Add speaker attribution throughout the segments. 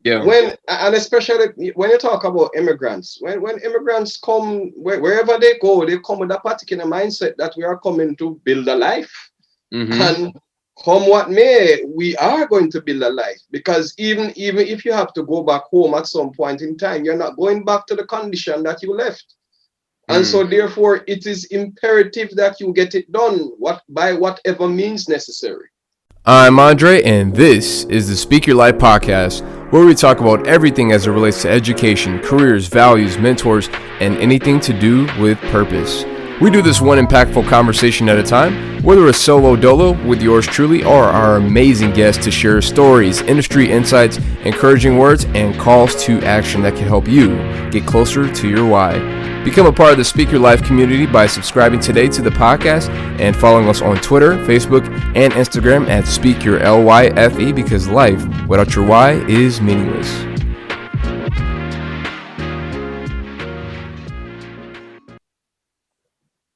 Speaker 1: Yeah.
Speaker 2: When, and especially when you talk about immigrants, when immigrants come, wherever they go, they come with a particular mindset that we are coming to build a life.
Speaker 1: Mm-hmm.
Speaker 2: And come what may, we are going to build a life, because even if you have to go back home at some point in time, you're not going back to the condition that you left. And
Speaker 1: Mm.
Speaker 2: so therefore it is imperative that you get it done, what by whatever means necessary.
Speaker 1: I'm Andre, and this is the Speak Your Life podcast, where we talk about everything as it relates to education, careers, values, mentors, and anything to do with purpose. We do this one impactful conversation at a time, whether a solo dolo with yours truly or our amazing guests to share stories, industry insights, encouraging words, and calls to action that can help you get closer to your why. Become a part of the Speak Your Life community by subscribing today to the podcast and following us on Twitter, Facebook, and Instagram at Speak Your LYFE, because life without your why is meaningless.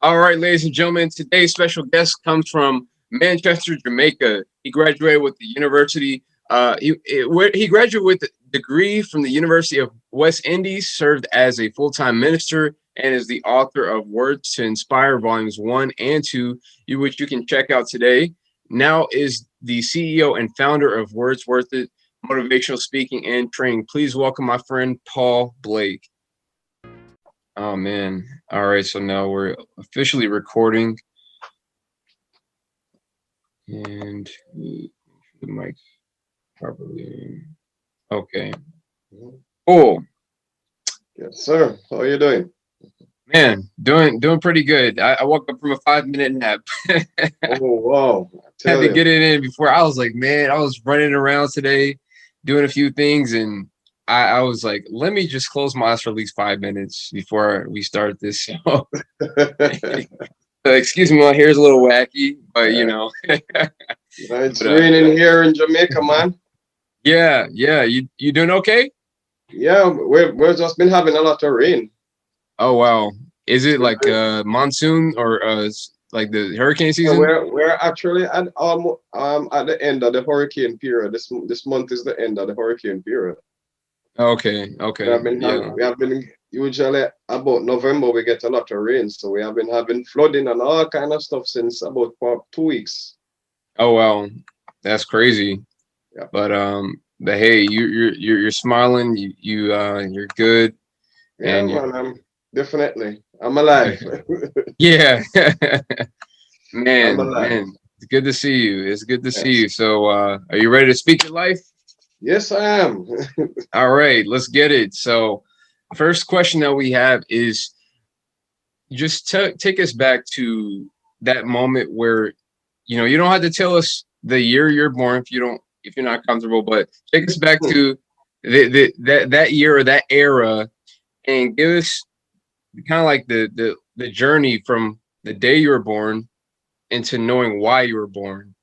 Speaker 1: All right, ladies and gentlemen, today's special guest comes from Manchester, Jamaica. He graduated with the university. He graduated with a degree from the University of West Indies, served as a full-time minister, and is the author of Words to Inspire, Volumes 1 and 2, which you can check out today. Now is the CEO and founder of Words Worth It, Motivational Speaking and Training. Please welcome my friend, Paul Blake. Oh, man. All right, so now we're officially recording. And the mic properly. Okay. Cool.
Speaker 2: Yes, sir. How are you doing?
Speaker 1: Man, doing pretty good. I woke up from a 5-minute nap.
Speaker 2: Oh wow. I
Speaker 1: Had
Speaker 2: tell
Speaker 1: to
Speaker 2: you.
Speaker 1: get it in before. I was like, man, I was running around today doing a few things, and I was like, let me just close my eyes for at least 5 minutes before we start this show. Excuse me, my hair's a little wacky, but you know.
Speaker 2: It's
Speaker 1: But
Speaker 2: raining here in Jamaica, man.
Speaker 1: yeah. You doing okay?
Speaker 2: Yeah, we've just been having a lot of rain.
Speaker 1: Oh wow. Is
Speaker 2: It's
Speaker 1: it
Speaker 2: been
Speaker 1: like
Speaker 2: very,
Speaker 1: monsoon or like the hurricane
Speaker 2: yeah,
Speaker 1: season?
Speaker 2: we're actually at the end of the hurricane period. This month is the end of the hurricane period.
Speaker 1: Okay. Yeah.
Speaker 2: We have been usually about November we get a lot of rain, so we have been having flooding and all kind of stuff since about 2 weeks.
Speaker 1: Oh wow. That's crazy.
Speaker 2: Yeah,
Speaker 1: But hey, you're smiling, you're good,
Speaker 2: yeah,
Speaker 1: and you
Speaker 2: man. I'm alive.
Speaker 1: yeah.
Speaker 2: I'm alive.
Speaker 1: Man, it's good to see you. It's good to see
Speaker 2: Yes,
Speaker 1: you. So are you ready to speak your life?
Speaker 2: yes, I am.
Speaker 1: All right, let's get it. So first question that we have is just take us back to that moment where you don't have to tell us the year you're born if you're not comfortable, but take us back to that year or that era and give us kind of like the journey from the day you were born into knowing why you were born.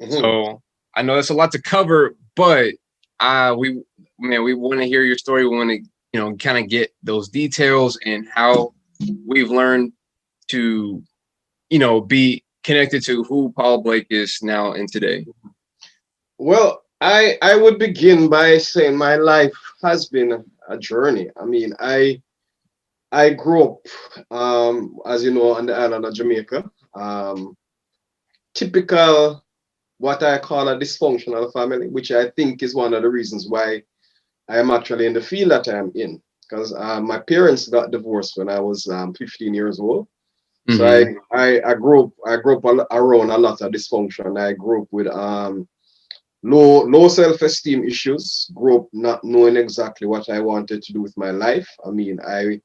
Speaker 2: Mhm.
Speaker 1: So I know that's a lot to cover, but we we want to hear your story. We want to kind of get those details and how we've learned to be connected to who Paul Blake is now and today.
Speaker 2: Well, I would begin by saying my life has been a journey. I mean, I grew up, as you know, on the island of Jamaica. Um, Typical, what I call a dysfunctional family, which I think is one of the reasons why I am actually in the field that I am in. Because my parents got divorced when I was 15 years old. So
Speaker 1: Mm-hmm.
Speaker 2: I grew up around a lot of dysfunction. I grew up with low self-esteem issues. Grew up not knowing exactly what I wanted to do with my life. I mean, I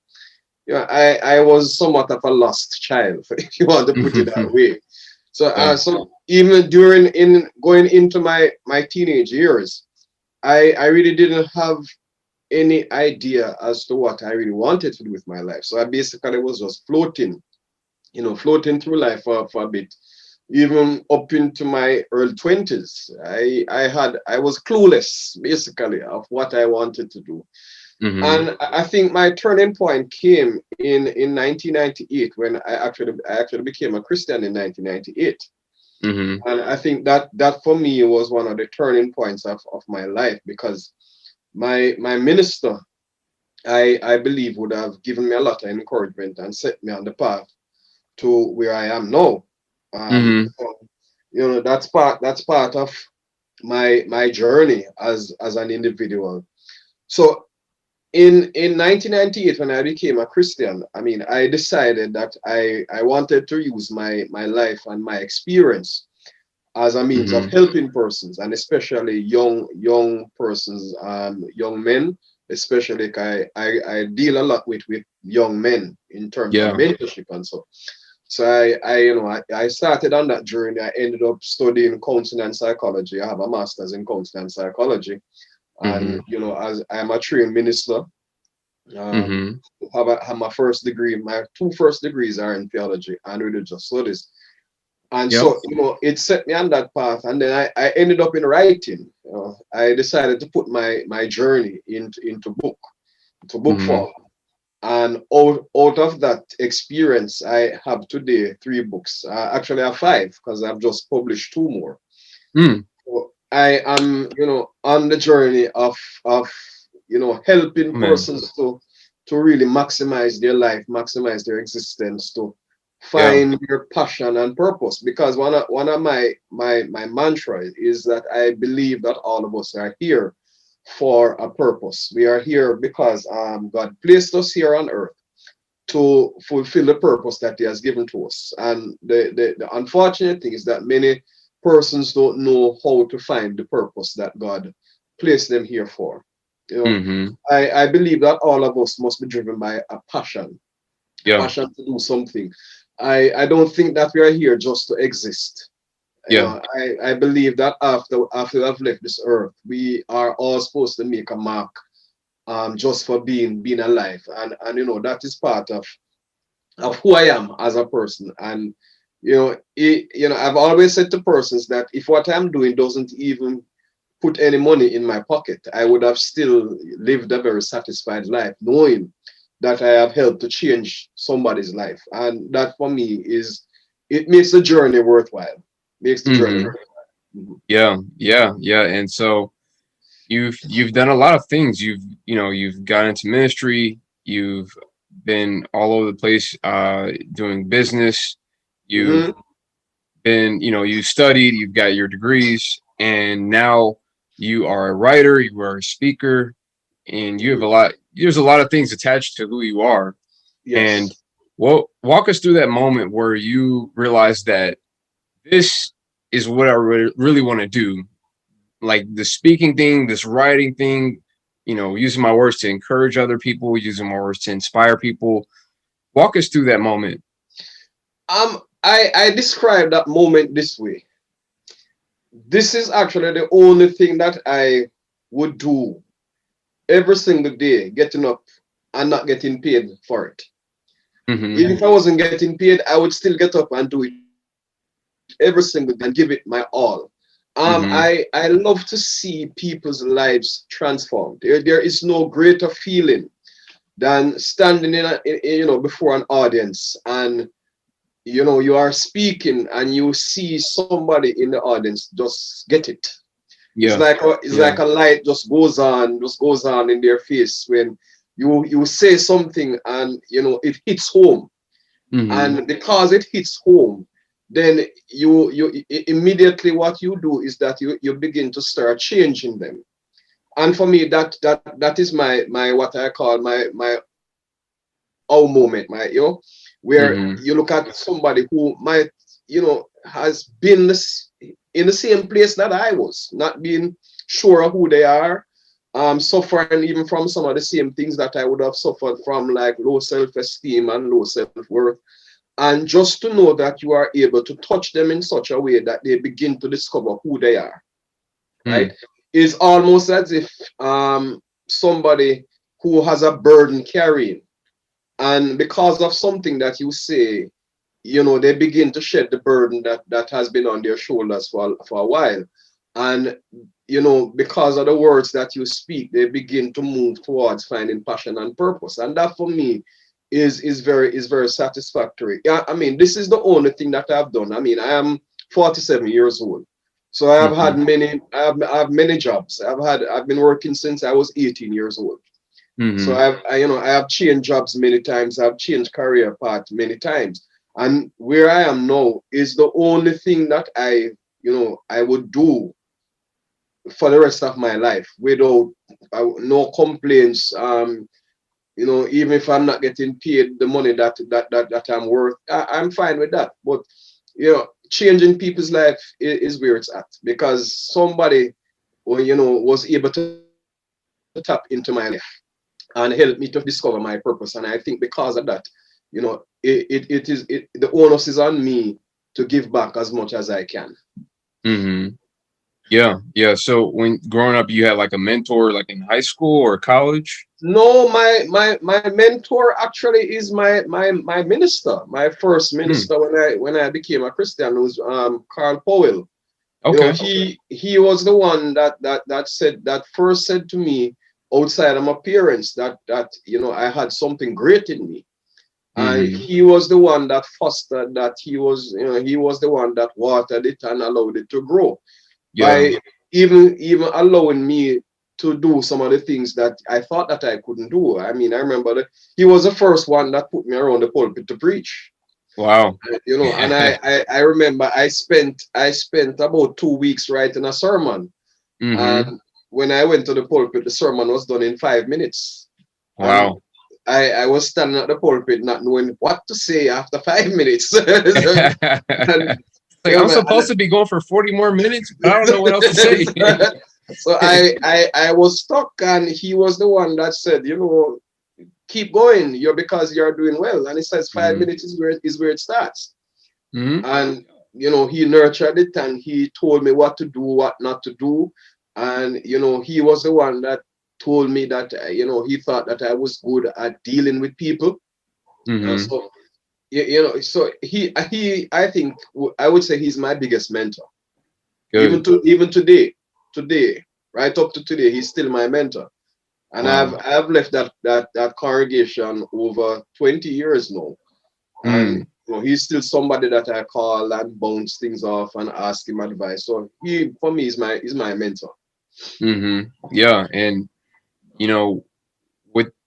Speaker 2: was somewhat of a lost child, if you want to put it that way. So
Speaker 1: Yeah.
Speaker 2: so even during in going into my teenage years, I really didn't have any idea as to what I really wanted to do with my life. So I basically was just floating through life for a bit. Even up into my early 20s, I was clueless basically of what I wanted to do.
Speaker 1: Mm-hmm.
Speaker 2: And I think my turning point came in 1998 when I actually became a Christian in 1998.
Speaker 1: Mm-hmm.
Speaker 2: And I think that for me was one of the turning points of my life, because my minister, I believe, would have given me a lot of encouragement and set me on the path to where I am now.
Speaker 1: Mm-hmm.
Speaker 2: So, that's part of my journey as an individual. So in 1998, when I became a Christian, I mean, I decided that I wanted to use my life and my experience as a means of
Speaker 1: Mm-hmm.
Speaker 2: helping persons, and especially young persons, young men, especially 'cause I deal a lot with young men in terms of
Speaker 1: Yeah.
Speaker 2: mentorship and so. So I started on that journey. I ended up studying counseling and psychology. I have a master's in counseling and psychology,
Speaker 1: Mm-hmm.
Speaker 2: and as I'm a trained minister, um,
Speaker 1: Mm-hmm.
Speaker 2: have my first degree. My two first degrees are in theology and religious studies. And
Speaker 1: Yep.
Speaker 2: so, it set me on that path. And then I ended up in writing. I decided to put my journey into book
Speaker 1: Mm-hmm.
Speaker 2: form. And out of that experience, I have today 3 books. Actually, I have 5 because I've just published 2 more.
Speaker 1: Mm.
Speaker 2: So I am, on the journey of helping
Speaker 1: Man.
Speaker 2: persons to really maximize their life, maximize their existence, to
Speaker 1: Yeah.
Speaker 2: find their passion and purpose. Because one of my mantra is that I believe that all of us are here for a purpose. We are here because God placed us here on earth to fulfill the purpose that He has given to us. And the unfortunate thing is that many persons don't know how to find the purpose that God placed them here for. You know,
Speaker 1: Mm-hmm.
Speaker 2: I believe that all of us must be driven by a
Speaker 1: Yeah.
Speaker 2: passion to do something. I don't think that we are here just to exist.
Speaker 1: Yeah.
Speaker 2: I believe that after we have left this earth, we are all supposed to make a mark, just for being alive. And that is part of who I am as a person. And I've always said to persons that if what I'm doing doesn't even put any money in my pocket, I would have still lived a very satisfied life, knowing that I have helped to change somebody's life. And that for me it makes the journey worthwhile. Makes the journey
Speaker 1: Mm-hmm.
Speaker 2: worthwhile. Mhm.
Speaker 1: Yeah. Yeah. Yeah. And so you've done a lot of things. You've got into ministry. You've been all over the place doing business. You've
Speaker 2: Mhm.
Speaker 1: been, you studied, you've got your degrees, and now you are a writer, you are a speaker, and you have
Speaker 2: Mhm.
Speaker 1: there's a lot of things attached to who you are.
Speaker 2: Yes.
Speaker 1: And walk us through that moment where you realized that this is what I really want to do. Like the speaking thing, this writing thing, using my words to encourage other people, using my words to inspire people. Walk us through that moment.
Speaker 2: I describe that moment this way. This is actually the only thing that I would do every single day, getting up and not getting paid for it.
Speaker 1: Mm-hmm.
Speaker 2: Even if I wasn't getting paid, I would still get up and do it every single day and give it my all.
Speaker 1: Mm-hmm.
Speaker 2: I love to see people's lives transformed. There is no greater feeling than standing before an audience, and you are speaking and you see somebody in the audience just get it. It's
Speaker 1: Yeah.
Speaker 2: like it's
Speaker 1: Yeah.
Speaker 2: like a light just goes on in their face when you say something, and it hits home.
Speaker 1: Mm-hmm.
Speaker 2: And because it hits home, then immediately what you do is that you begin to start changing them. And for me, that is my what I call my oh moment, where
Speaker 1: Mm-hmm.
Speaker 2: you look at somebody who might has been in the same place that I was, not being sure of who they are, suffering even from some of the same things that I would have suffered from, like low self-esteem and low self-worth. And just to know that you are able to touch them in such a way that they begin to discover who they are, right?
Speaker 1: Mm.
Speaker 2: Is almost as if somebody who has a burden carrying, and because of something that you say, they begin to shed the burden that has been on their shoulders for a while. And because of the words that you speak, they begin to move towards finding passion and purpose. And that for me is very satisfactory. Yeah, I mean, this is the only thing that I've done. I mean, I am 47 years old. So I have had
Speaker 1: Mm-hmm.
Speaker 2: I have many jobs. I've been working since I was 18 years old. So
Speaker 1: Mm-hmm.
Speaker 2: I have changed jobs many times. I've changed career path many times. And where I am now is the only thing that I would do for the rest of my life without no complaints. Even if I'm not getting paid the money that I'm worth, I'm fine with that. But changing people's life is where it's at, because somebody, was able to tap into my life and help me to discover my purpose. And I think because of that, the onus is on me to give back as much as I can.
Speaker 1: Mm-hmm. Yeah, yeah. So when growing up, you had like a mentor, like in high school or college?
Speaker 2: No, my mentor actually is my minister, my first
Speaker 1: Mm,
Speaker 2: minister when I became a Christian, was Carl Powell.
Speaker 1: okay.
Speaker 2: He was the one that first said to me, outside of my parents, that I had something great in me. And
Speaker 1: Mm-hmm.
Speaker 2: he was the one that fostered that. He was the one that watered it and allowed it to grow
Speaker 1: Yeah.
Speaker 2: by even allowing me to do some of the things that I thought that I couldn't do. I mean, I remember that he was the first one that put me around the pulpit to preach.
Speaker 1: Wow.
Speaker 2: And I remember I spent about 2 weeks writing a sermon.
Speaker 1: Mm-hmm.
Speaker 2: And when I went to the pulpit, the sermon was done in 5 minutes. And
Speaker 1: Wow.
Speaker 2: I was standing at the pulpit not knowing what to say after 5 minutes. And
Speaker 1: Like I'm supposed to be going for 40 more minutes, but I don't know what else to say.
Speaker 2: so I was stuck, and he was the one that said, keep going, because you're doing well. And he says five
Speaker 1: Mm-hmm.
Speaker 2: minutes is where it starts.
Speaker 1: Mm-hmm.
Speaker 2: And he nurtured it, and he told me what to do, what not to do. And he was the one that told me that he thought that I was good at dealing with people. And
Speaker 1: Mm-hmm.
Speaker 2: so so he I think I would say he's my biggest mentor. Even
Speaker 1: Good.
Speaker 2: to even today, right up to today, he's still my mentor. And I've
Speaker 1: Wow.
Speaker 2: I've left that congregation over 20 years now. And
Speaker 1: Mm.
Speaker 2: he's still somebody that I call and bounce things off and ask him advice. So he, for me, is my mentor.
Speaker 1: Mm-hmm. Yeah. And you know,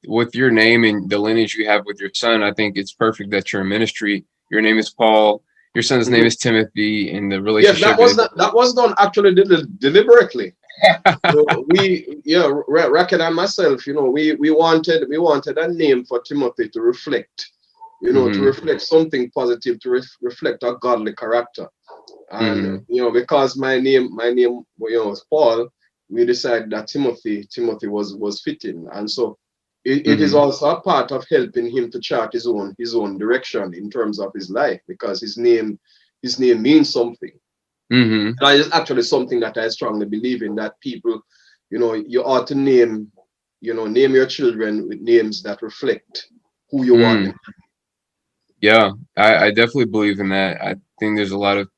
Speaker 1: with your name and the lineage you have with your son, I think it's perfect that you're in ministry. Your name is Paul. Your son's name
Speaker 2: Mhm.
Speaker 1: is Timothy, and the
Speaker 2: Yes, that
Speaker 1: relationship
Speaker 2: was
Speaker 1: is.
Speaker 2: not, that was done actually deliberately. So Racket and myself, we wanted a name for Timothy to reflect, to
Speaker 1: Mm-hmm.
Speaker 2: reflect something positive, to reflect a godly character. And
Speaker 1: Mm-hmm.
Speaker 2: because my name was Paul, we decided that Timothy was fitting. And so it is
Speaker 1: Mm-hmm.
Speaker 2: also a part of helping him to chart his own direction in terms of his life, because his name means something.
Speaker 1: Mm-hmm.
Speaker 2: And it's actually something that I strongly believe in, that people, you ought to name your children with names that reflect who you want
Speaker 1: Mm.
Speaker 2: them.
Speaker 1: Yeah, I definitely believe in that. I think there's a lot of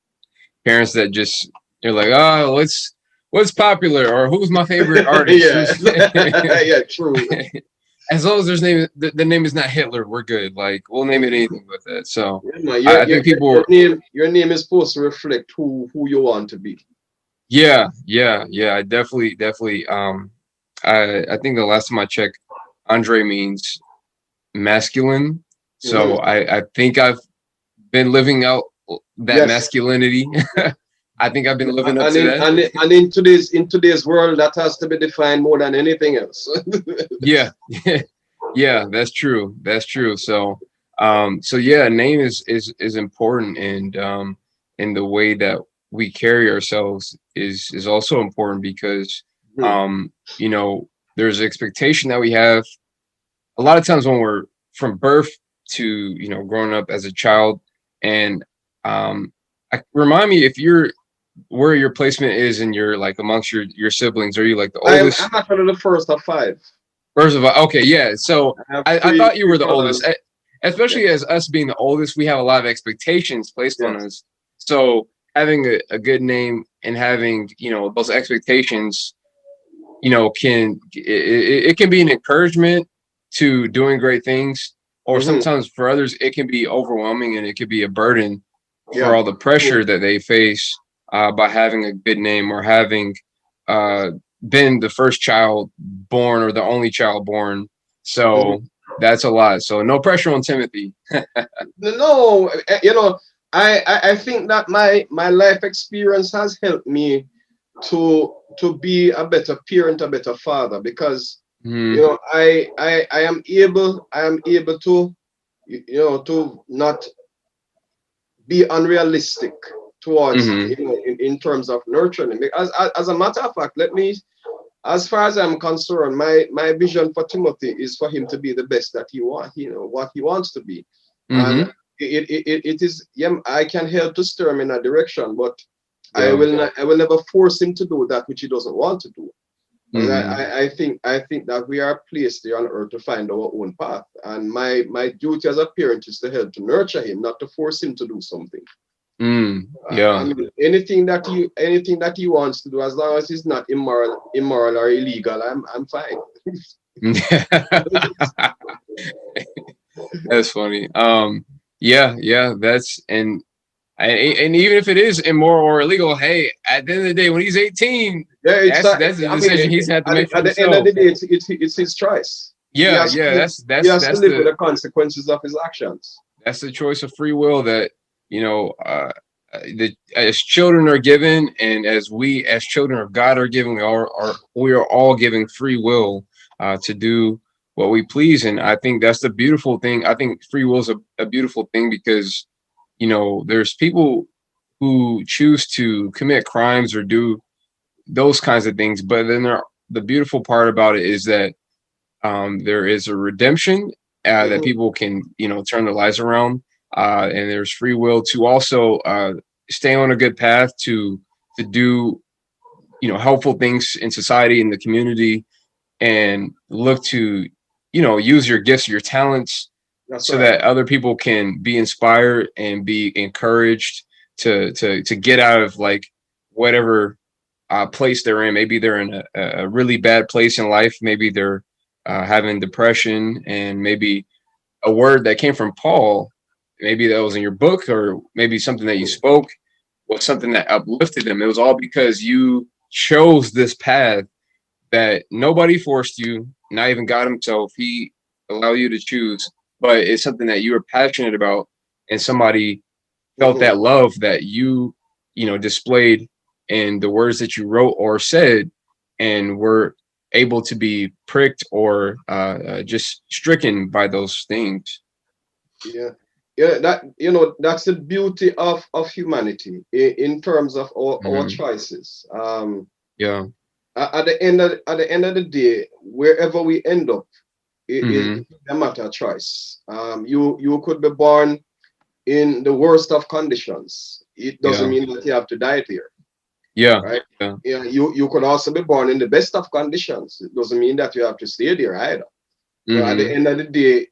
Speaker 1: parents that just they're like, oh, what's popular or who's my favorite artist?
Speaker 2: Yeah.
Speaker 1: Who's
Speaker 2: Yeah, true.
Speaker 1: as long as there's name the name is not Hitler, we're good. Like we'll name it anything with it. So
Speaker 2: Yeah, man,
Speaker 1: I think people,
Speaker 2: your name is supposed to reflect who you want to be.
Speaker 1: yeah, yeah, yeah. I definitely. I think the last time I checked, Andre means masculine. So
Speaker 2: Mhm.
Speaker 1: I think I've been living out that
Speaker 2: Yes.
Speaker 1: masculinity. I think I've been living up
Speaker 2: And
Speaker 1: to
Speaker 2: in
Speaker 1: that.
Speaker 2: and, in- and in today's world, that has to be defined more than anything else.
Speaker 1: Yeah, yeah, that's true. That's true. So, so yeah, name is important, and the way that we carry ourselves is also important because,
Speaker 2: Mhm.
Speaker 1: you know, there's expectation that we have a lot of times when we're from birth to growing up as a child, and remind me if you're where your placement is in your like amongst your siblings. Are you like the
Speaker 2: I'm
Speaker 1: oldest?
Speaker 2: actually the first of five.
Speaker 1: First of all, okay, yeah. So
Speaker 2: I have
Speaker 1: I
Speaker 2: three
Speaker 1: thought you
Speaker 2: three
Speaker 1: were the oldest.
Speaker 2: brothers.
Speaker 1: Especially
Speaker 2: Yes.
Speaker 1: as us being the oldest, we have a lot of expectations placed on
Speaker 2: Yes.
Speaker 1: us. So having a good name and having those expectations, it can be an encouragement to doing great things, or
Speaker 2: Hmm.
Speaker 1: sometimes for others it can be overwhelming and it could be a burden for
Speaker 2: Yeah.
Speaker 1: all the
Speaker 2: True.
Speaker 1: pressure that they face. by having a good name or having uh, been the first child born or the only child born.
Speaker 2: Mhm.
Speaker 1: So that's a lot. So no pressure on Timothy.
Speaker 2: No, I think that my life experience has helped me to be a better parent, a better father, because
Speaker 1: Mm-hmm.
Speaker 2: I am able to to not be unrealistic towards
Speaker 1: Mm-hmm.
Speaker 2: in terms of nurturing him. As a matter of fact, let me, as far as I'm concerned, my vision for Timothy is for him to be the best that he want, what he wants to be. And
Speaker 1: Mm-hmm.
Speaker 2: it is, yeah, I can help to steer him in a direction, but
Speaker 1: Yeah.
Speaker 2: I will never force him to do that which he doesn't want to do. Because
Speaker 1: Mm-hmm.
Speaker 2: I think that we are placed here on earth to find our own path. And my duty as a parent is to help to nurture him, not to force him to do something. I
Speaker 1: Yeah.
Speaker 2: mean, anything that he wants to do, as long as it's not immoral or illegal, I'm fine.
Speaker 1: That's funny. Yeah, yeah, that's and even if it is immoral or illegal, hey, at the end of the day, when he's 18,
Speaker 2: Yeah,
Speaker 1: that's the
Speaker 2: I mean,
Speaker 1: decision he's had to make for
Speaker 2: at the end of
Speaker 1: himself.
Speaker 2: the day, it's his choice.
Speaker 1: Yeah, yeah,
Speaker 2: He has to
Speaker 1: that's
Speaker 2: live with the consequences of his actions.
Speaker 1: the choice of free will that you know that as children are given, and as we as children of God are given, we are all given free will to do what we please, and I think that's the beautiful thing. I think free will is a beautiful thing because there's people who choose to commit crimes or do those kinds of things, but then the beautiful part about it is that there is a redemption that
Speaker 2: Mhm,
Speaker 1: people can, turn their lives around, and there's free will to also stay on a good path to do, helpful things in society, in the community, and look to, use your gifts, your talents,
Speaker 2: that's
Speaker 1: so
Speaker 2: right.
Speaker 1: that other people can be inspired and be encouraged to get out of like whatever place they're in. Maybe they're in a really bad place in life. Maybe they're having depression, and maybe a word that came from Paul, maybe that was in your book, or maybe something that you spoke was something that uplifted them. It was all because you chose this path that nobody forced you, not even God himself. He allowed you to choose, but it's something that you were passionate about, and somebody felt
Speaker 2: Mhm.
Speaker 1: that love that you displayed in the words that you wrote or said, and were able to be pricked or just stricken by those things.
Speaker 2: Yeah, yeah. That that's the beauty of humanity in terms of our
Speaker 1: Hmm.
Speaker 2: choices.
Speaker 1: Yeah.
Speaker 2: At the end of the day, wherever we end up,
Speaker 1: Hmm.
Speaker 2: it's a matter of choice. You could be born in the worst of conditions. It doesn't
Speaker 1: Yeah.
Speaker 2: mean that you have to die there,
Speaker 1: Yeah.
Speaker 2: right?
Speaker 1: Yeah.
Speaker 2: Yeah, you could also be born in the best of conditions. It doesn't mean that you have to stay there either. At the
Speaker 1: Hmm.
Speaker 2: end of the day,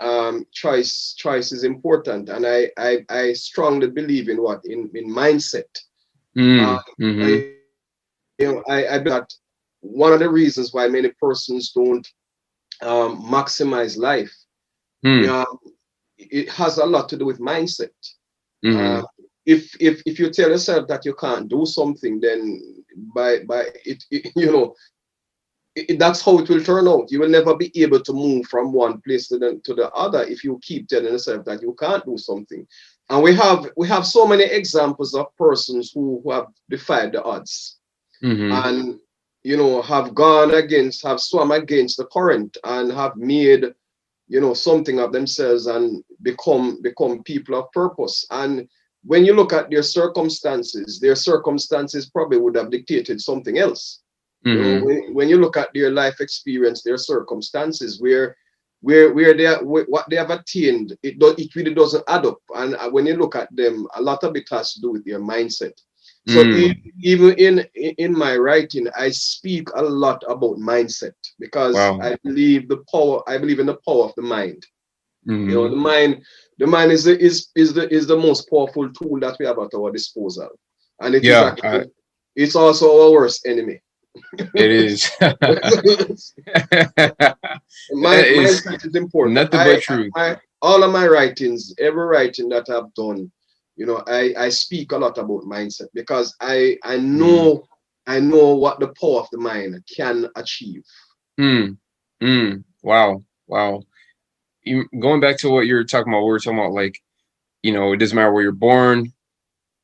Speaker 2: choice is important, and I strongly believe in in mindset.
Speaker 1: Mm.
Speaker 2: Uh,
Speaker 1: Hmm.
Speaker 2: I believe that one of the reasons why many persons don't maximize life,
Speaker 1: Hmm.
Speaker 2: yeah, it has a lot to do with mindset. Uh,
Speaker 1: Hmm.
Speaker 2: if you tell yourself that you can't do something, then by that's how it will turn out. You will never be able to move from one place to the other if you keep telling yourself that you can't do something. And we have so many examples of persons who have defied the odds
Speaker 1: Hmm.
Speaker 2: and have swum against the current and have made something of themselves and become people of purpose. And when you look at their circumstances probably would have dictated something else.
Speaker 1: Hmm.
Speaker 2: When you look at their life experience, their circumstances, where what they have attained, it really doesn't add up. And when you look at them, a lot of it has to do with their mindset. So
Speaker 1: Mm.
Speaker 2: even in my writing, I speak a lot about mindset because
Speaker 1: Wow.
Speaker 2: I believe in the power of the mind.
Speaker 1: Hmm.
Speaker 2: The mind is the most powerful tool that we have at our disposal, and
Speaker 1: Yeah,
Speaker 2: it's also our worst enemy.
Speaker 1: it is. That is
Speaker 2: Mindset is important.
Speaker 1: nothing but truth.
Speaker 2: All of my writings, every writing that I've done, I speak a lot about mindset because I
Speaker 1: Mm.
Speaker 2: know I know what the power of the mind can achieve.
Speaker 1: Mm. Mm. Wow. Wow. Going back to what you're talking about, we were talking about like, it doesn't matter where you're born.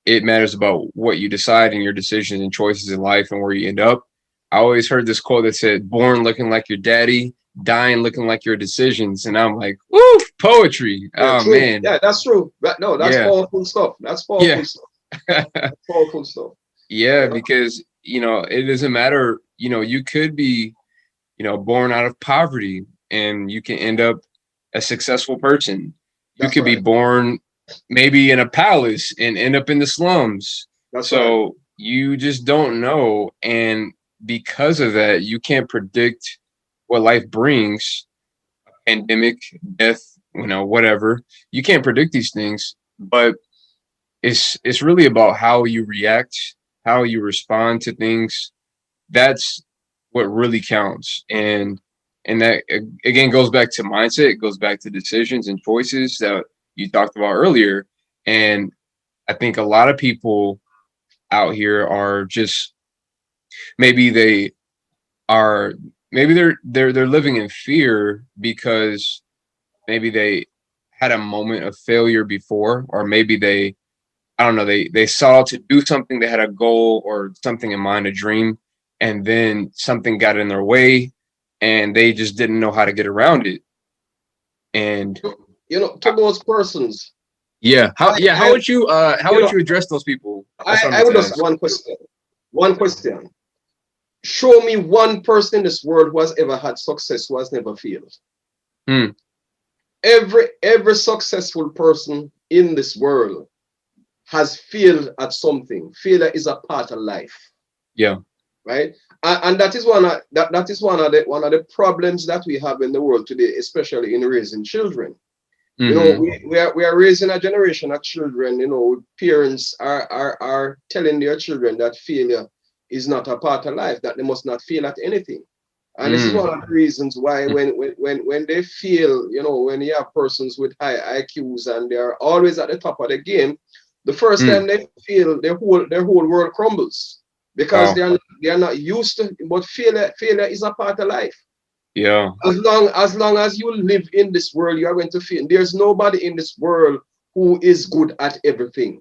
Speaker 1: It matters about what you decide and your decisions and choices in life and where you end up. I always heard this quote that said, born looking like your daddy, dying looking like your decisions. And I'm like, woo, poetry.
Speaker 2: Yeah,
Speaker 1: Oh,
Speaker 2: true.
Speaker 1: man.
Speaker 2: Yeah, that's true. No, that's
Speaker 1: Yeah.
Speaker 2: powerful stuff. That's
Speaker 1: Yeah.
Speaker 2: powerful stuff. Powerful stuff.
Speaker 1: Yeah.
Speaker 2: You know?
Speaker 1: Because, it doesn't matter. You could be, born out of poverty and you can end up a successful person. You
Speaker 2: That's
Speaker 1: could be
Speaker 2: right.
Speaker 1: born maybe in a palace and end up in the slums.
Speaker 2: That's right.
Speaker 1: So you just don't know. And because of that, you can't predict what life brings, pandemic, death, whatever. You can't predict these things, but it's really about how you react, how you respond to things. That's what really counts. And that again goes back to mindset, it goes back to decisions and choices that you talked about earlier. And I think a lot of people out here are just, maybe they are, maybe they're living in fear because maybe they had a moment of failure before, or maybe they, I don't know, they saw to do something, they had a goal or something in mind, a dream, and then something got in their way and they just didn't know how to get around it. And
Speaker 2: To those persons,
Speaker 1: yeah,
Speaker 2: I
Speaker 1: how would you address those people? That's what I
Speaker 2: I
Speaker 1: meant
Speaker 2: would
Speaker 1: to
Speaker 2: just
Speaker 1: ask.
Speaker 2: one question. One question. Show me one person in this world who has ever had success who has never failed.
Speaker 1: Hmm.
Speaker 2: Every successful person in this world has failed at something. Failure is a part of life,
Speaker 1: Yeah.
Speaker 2: right? And that is that is one of the problems that we have in the world today, especially in raising children.
Speaker 1: Mm-hmm.
Speaker 2: We are raising a generation of children. Parents are telling their children that failure is not a part of life, that they must not fail at anything. And this is
Speaker 1: Mm.
Speaker 2: one of the reasons why when they feel, when you have persons with high IQs and they're always at the top of the game, the first
Speaker 1: Mm.
Speaker 2: time they feel their whole world crumbles because
Speaker 1: Wow.
Speaker 2: they are not used to. But failure is a part of life.
Speaker 1: Yeah.
Speaker 2: As long as you live in this world, you are going to fail. There's nobody in this world who is good at everything,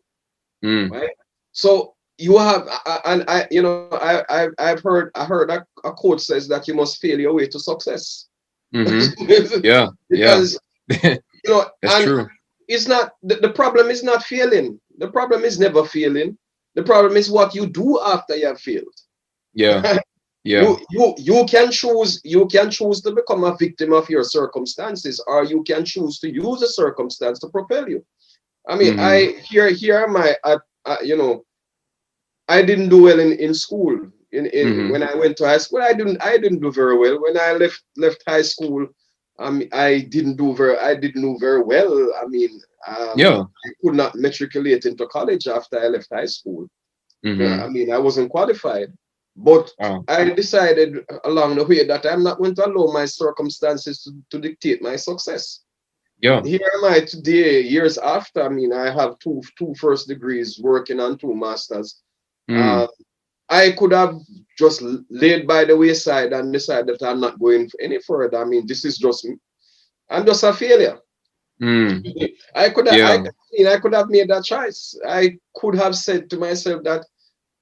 Speaker 1: Mm.
Speaker 2: right? So you have, and I heard a quote says that you must fail your way to success.
Speaker 1: Mm-hmm. Yeah. Yeah.
Speaker 2: Because
Speaker 1: That's
Speaker 2: and
Speaker 1: true.
Speaker 2: it's not the problem is not failing. The problem is never failing. The problem is what you do after you have failed.
Speaker 1: Yeah. Yeah.
Speaker 2: You can choose to become a victim of your circumstances, or you can choose to use a circumstance to propel you. I mean,
Speaker 1: Mm-hmm.
Speaker 2: I here am I at, I didn't do well in school. In
Speaker 1: Mm-hmm.
Speaker 2: when I went to high school, I didn't do very well. When I left high school, I didn't do very well. I mean,
Speaker 1: Yeah.
Speaker 2: I could not matriculate into college after I left high school.
Speaker 1: Mm-hmm.
Speaker 2: I mean, I wasn't qualified, but
Speaker 1: Wow.
Speaker 2: I decided along the way that I'm not going to allow my circumstances to dictate my success.
Speaker 1: Yeah.
Speaker 2: Here am I today, years after. I mean, I have two first degrees, working on two masters.
Speaker 1: Mm.
Speaker 2: Uh, I could have just laid by the wayside and decided that I'm not going any further. I mean, this is just I'm just a failure.
Speaker 1: Mm.
Speaker 2: I
Speaker 1: Yeah.
Speaker 2: mean, I could have made that choice. I could have said to myself that,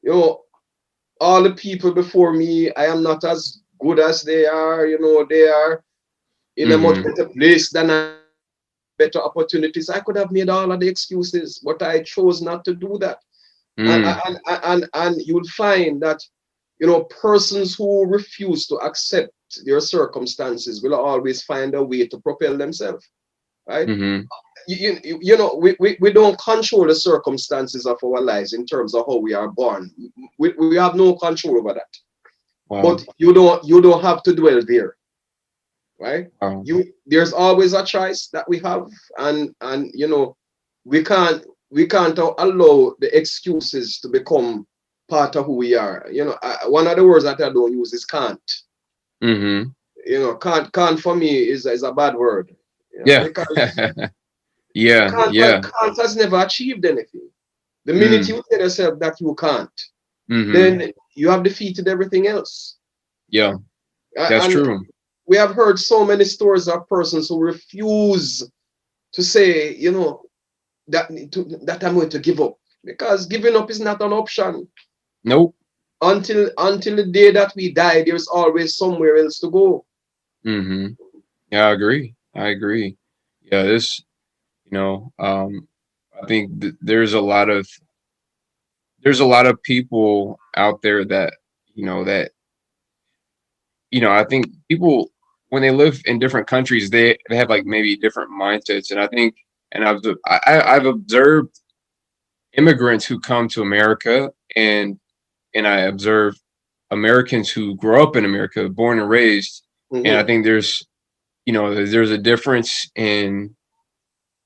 Speaker 2: you know, all the people before me, I am not as good as they are. They are in a much
Speaker 1: Mm-hmm.
Speaker 2: better place than I, better opportunities. I could have made all of the excuses, but I chose not to do that. And
Speaker 1: Mm.
Speaker 2: and you'll find that, persons who refuse to accept their circumstances will always find a way to propel themselves, right?
Speaker 1: Mm-hmm.
Speaker 2: We don't control the circumstances of our lives in terms of how we are born. We have no control over that.
Speaker 1: Wow.
Speaker 2: But you don't have to dwell there, right?
Speaker 1: Wow.
Speaker 2: There's always a choice that we have, and we can't allow the excuses to become part of who we are. One of the words that I don't use is can't.
Speaker 1: Mm-hmm.
Speaker 2: Can't for me is a bad word.
Speaker 1: Yeah.
Speaker 2: Because
Speaker 1: Yeah, yeah.
Speaker 2: Can't has never achieved anything. The minute
Speaker 1: Mm,
Speaker 2: you tell yourself that you can't,
Speaker 1: mm-hmm.
Speaker 2: then you have defeated everything else.
Speaker 1: Yeah, that's
Speaker 2: And
Speaker 1: true.
Speaker 2: we have heard so many stories of persons who refuse to say, that I'm going to give up, because giving up is not an option.
Speaker 1: Nope.
Speaker 2: Until the day that we die, there's always somewhere else to go.
Speaker 1: Mm-hmm. Yeah, I agree. I agree. Yeah, this, you know, I think there's a lot of people out there that, that, I think people when they live in different countries, they have like maybe different mindsets. And I think, and I've observed immigrants who come to America, and I observe Americans who grow up in America, born and raised. And I
Speaker 2: Mm-hmm.
Speaker 1: think there's a difference in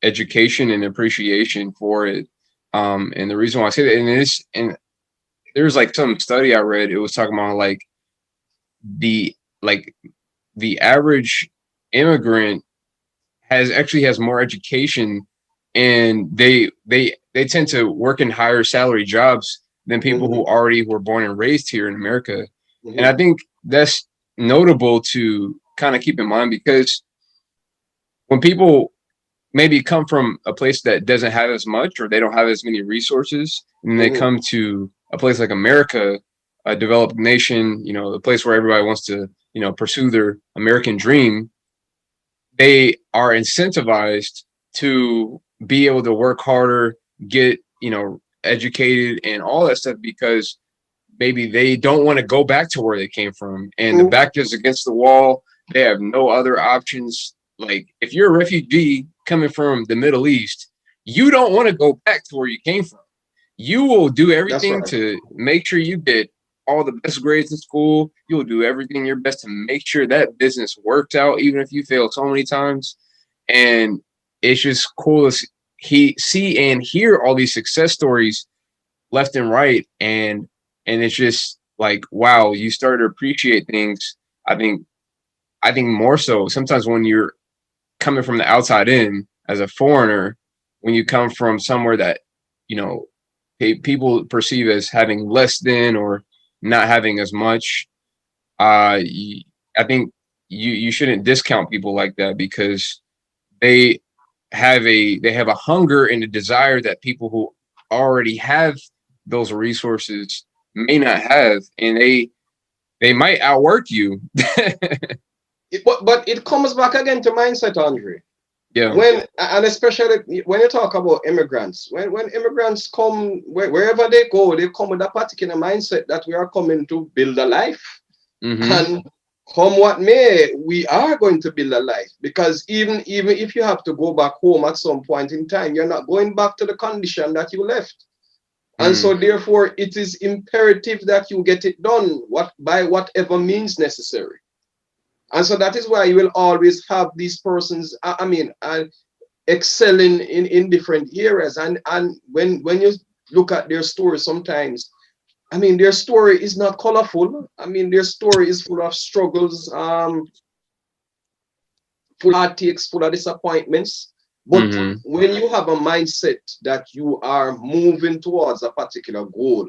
Speaker 1: education and appreciation for it. And the reason why I say that, and there's like some study I read, it was talking about the like the average immigrant has more education, and they tend to work in higher salary jobs than people
Speaker 2: Mm-hmm.
Speaker 1: who already were born and raised here in America. And I
Speaker 2: Mm-hmm.
Speaker 1: think that's notable to kind of keep in mind, because when people maybe come from a place that doesn't have as much, or they don't have as many resources, and they
Speaker 2: Mm-hmm.
Speaker 1: come to a place like America, a developed nation, a place where everybody wants to, pursue their American dream, they are incentivized to be able to work harder, get, educated and all that stuff, because maybe they don't want to go back to where they came from, and the
Speaker 2: True.
Speaker 1: back is against the wall. They have no other options. Like, if you're a refugee coming from the Middle East, you don't want to go back to where you came from. You will do
Speaker 2: That's
Speaker 1: everything
Speaker 2: right.
Speaker 1: to make sure you get all the best grades in school. You'll do everything your best to make sure that business worked out, even if you fail so many times. And it's just cool to see and hear all these success stories left and right, and it's just like, wow, you start to appreciate things. I think i think more so sometimes when you're coming from the outside in as a foreigner, when you come from somewhere that, you know people perceive as having less than, or not having as much. uh I think you shouldn't discount people like that, because they they have a hunger and a desire that people who already have those resources may not have, and they might outwork you.
Speaker 2: But it comes back again to mindset, Andre.
Speaker 1: Yeah.
Speaker 2: And especially when you talk about immigrants, when immigrants come, wherever they go, they come with a particular mindset that we are coming to build a life.
Speaker 1: Mm-hmm.
Speaker 2: And come what may, we are going to build a life, because even if you have to go back home at some point in time, you're not going back to the condition that you left. And so
Speaker 1: Mm.
Speaker 2: therefore it is imperative that you get it done, by whatever means necessary. And so that is why you will always have these persons, excelling in different areas. And when you look at their story sometimes, their story is not colorful. Their story is full of struggles, full of heartaches, full of disappointments. But
Speaker 1: Mm-hmm.
Speaker 2: when you have a mindset that you are moving towards a particular goal,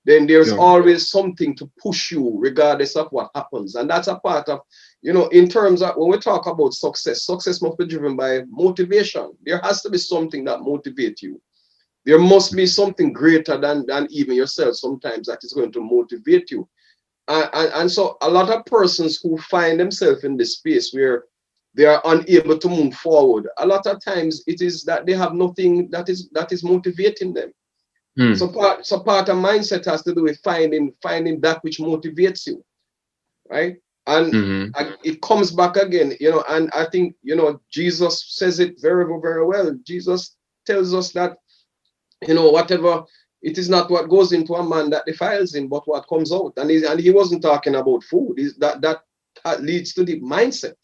Speaker 2: then there's
Speaker 1: Yeah.
Speaker 2: always something to push you regardless of what happens. And that's a part of, in terms of when we talk about success must be driven by motivation. There has to be something that motivates you. There must be something greater than even yourself sometimes that is going to motivate you. And so a lot of persons who find themselves in this space where they are unable to move forward, a lot of times it is that they have nothing that is motivating them.
Speaker 1: Mm.
Speaker 2: So part of mindset has to do with finding that which motivates you, right? And
Speaker 1: Mm-hmm.
Speaker 2: it comes back again, and I think, Jesus says it very, very well. Jesus tells us that, whatever, it is not what goes into a man that defiles him, but what comes out. And he wasn't talking about food. That leads to the mindset,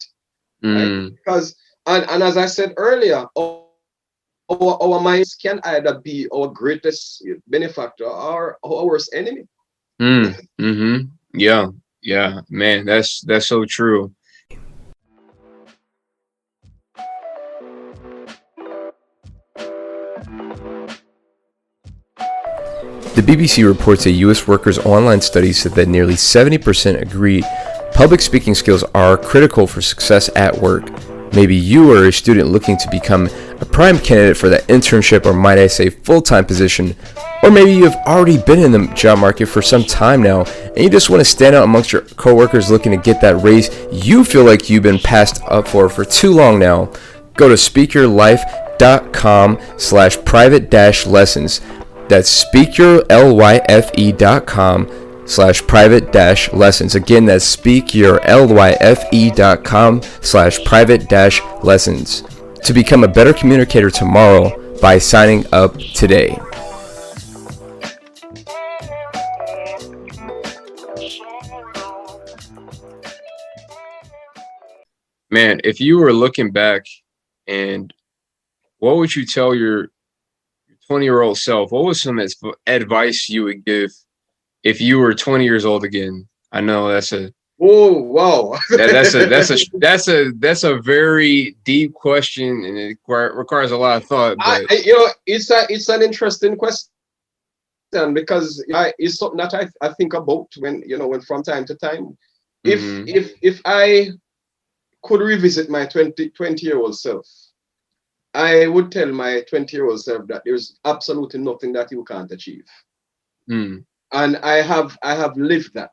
Speaker 2: right?
Speaker 1: Mm.
Speaker 2: Because and as I said earlier, our minds can either be our greatest benefactor or our worst enemy.
Speaker 1: Mm. Mm-hmm. Yeah. Yeah, man, that's so true. The BBC reports a U.S. workers' online study said that nearly 70% agreed public speaking skills are critical for success at work. Maybe you are a student looking to become a prime candidate for that internship, or might I say full-time position, or maybe you have already been in the job market for some time now and you just want to stand out amongst your coworkers looking to get that raise you feel like you've been passed up for too long now. Go to speakyourlife.com/private-lessons. That's speakyourlyfe.com/private-lessons. Again, that's speakyourlyfe.com/private-lessons to become a better communicator tomorrow by signing up today. Man, if you were looking back, and what would you tell your 20-year-old self? What was some advice you would give if you were 20 years old again? I know that's a
Speaker 2: wow.
Speaker 1: that's a very deep question, and it requires a lot of thought. But
Speaker 2: It's an interesting question, because it's something that I think about when from time to time. If I could revisit my 20-year-old self, I would tell my 20-year-old self that there's absolutely nothing that you can't achieve. And I have lived that.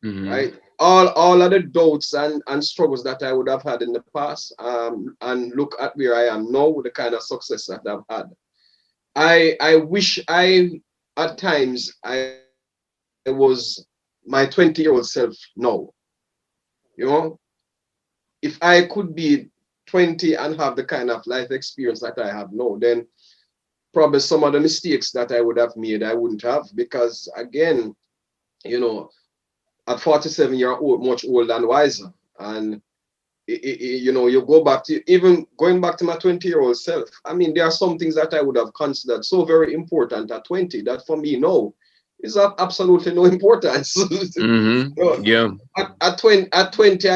Speaker 2: Right? All of the doubts and struggles that I would have had in the past, and look at where I am now with the kind of success that I've had. I wish at times I was my 20-year-old self now. If I could be 20 and have the kind of life experience that I have now, then probably some of the mistakes that I would have made, I wouldn't have, because again, at 47, you're much older and wiser. And, you go back to, even going back to my 20-year-old self, I mean, there are some things that I would have considered so very important at 20 that for me now is of absolutely no importance.
Speaker 1: Yeah.
Speaker 2: At 20, I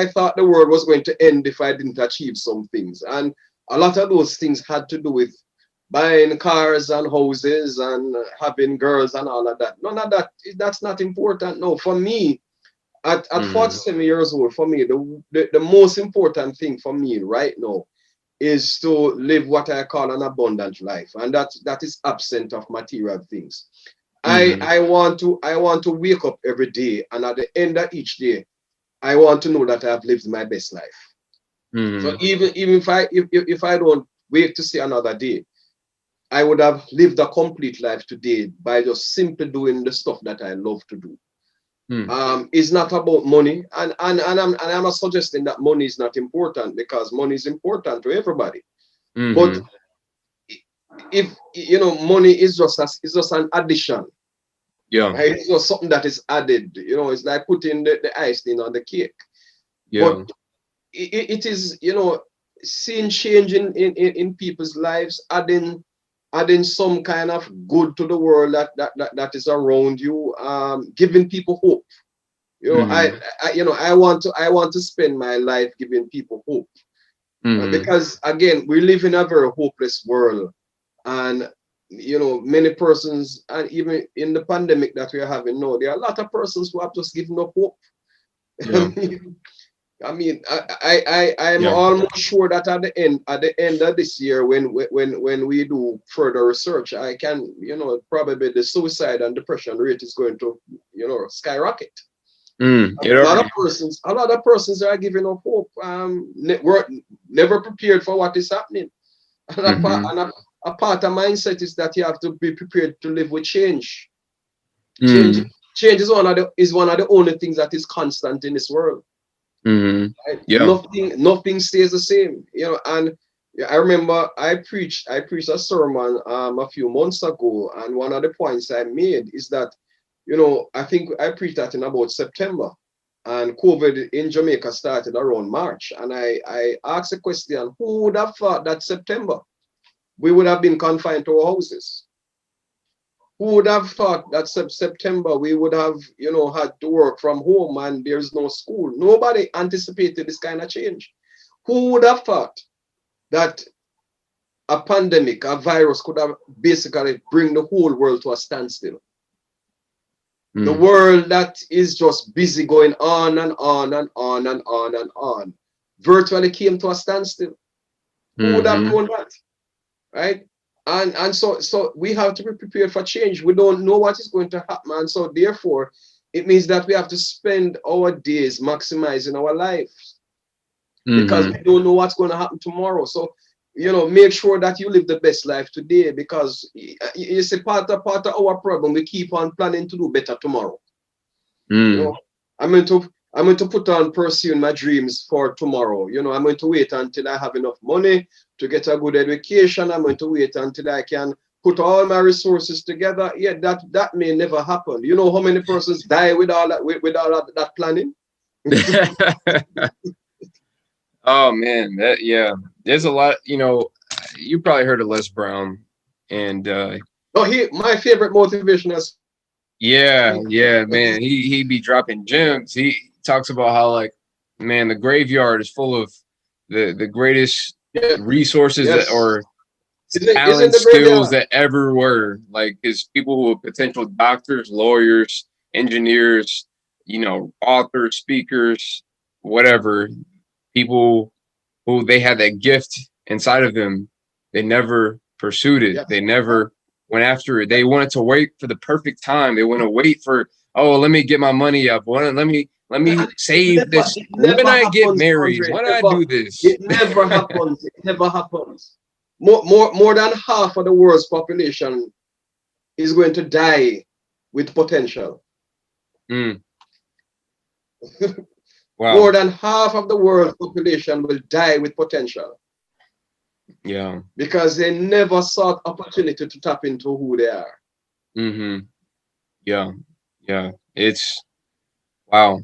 Speaker 2: thought the world was going to end if I didn't achieve some things. And a lot of those things had to do with buying cars and houses and having girls and all of that. None of that's not important. No, for me, at 47 years old, for me, the most important thing for me right now is to live what I call an abundant life. And that is absent of material things. I want to wake up every day, and at the end of each day, I want to know that I have lived my best life. So even if I don't wait to see another day, I would have lived a complete life today by just simply doing the stuff that I love to do. It's not about money, and I'm not suggesting that money is not important, because money is important to everybody. But if money is just an addition.
Speaker 1: Yeah.
Speaker 2: Right? It's just something that is added. It's like putting the icing on the cake.
Speaker 1: Yeah.
Speaker 2: But it is, seeing change in people's lives, adding some kind of good to the world that is around you, giving people hope. I want to spend my life giving people hope. Because again, we live in a very hopeless world, and many persons, and even in the pandemic that we are having now, there are a lot of persons who have just given up hope.
Speaker 1: Yeah.
Speaker 2: I mean, I'm almost sure that at the end of this year, when we do further research, I can, probably the suicide and depression rate is going to, skyrocket. A lot of persons are giving up hope. We're never prepared for what is happening. And a part of mindset is that you have to be prepared to live with change. Change is one of the only things that is constant in this world. Right? Nothing stays the same. And I remember I preached a sermon a few months ago, and one of the points I made is that, I think I preached that in about September, and COVID in Jamaica started around March. And I asked the question, who would have thought that September we would have been confined to our houses? Who would have thought that September we would have, had to work from home and there's no school? Nobody anticipated this kind of change. Who would have thought that a pandemic, a virus could have basically bring the whole world to a standstill? The world that is just busy going on and on and on and on and on virtually came to a standstill. Who would have known that? Right? And so we have to be prepared for change. We don't know what is going to happen. And so therefore, it means that we have to spend our days maximizing our lives because we don't know what's going to happen tomorrow. So, make sure that you live the best life today, because you see, part of our problem, we keep on planning to do better tomorrow. I'm going to put on pursuing my dreams for tomorrow. I'm going to wait until I have enough money to get a good education. I'm going to wait until I can put all my resources together. Yeah, that may never happen. You know how many persons die with all that planning?
Speaker 1: Oh man, there's a lot. You probably heard of Les Brown, and
Speaker 2: my favorite motivational.
Speaker 1: Yeah, man, he be dropping gems. He talks about how, like, man, the graveyard is full of the greatest resources that, or talent, skills that ever were. Like, his people who are potential doctors, lawyers, engineers, authors, speakers, whatever. People who they had that gift inside of them, they never pursued it. They never went after it. They wanted to wait for the perfect time. They want to wait for, let me get my money up. Let me save this. When I get married, when I do this.
Speaker 2: It never happens. It never happens. More than half of the world's population is going to die with potential. Wow. More than half of the world's population will die with potential.
Speaker 1: Yeah.
Speaker 2: Because they never sought opportunity to tap into who they are.
Speaker 1: Yeah. It's wow.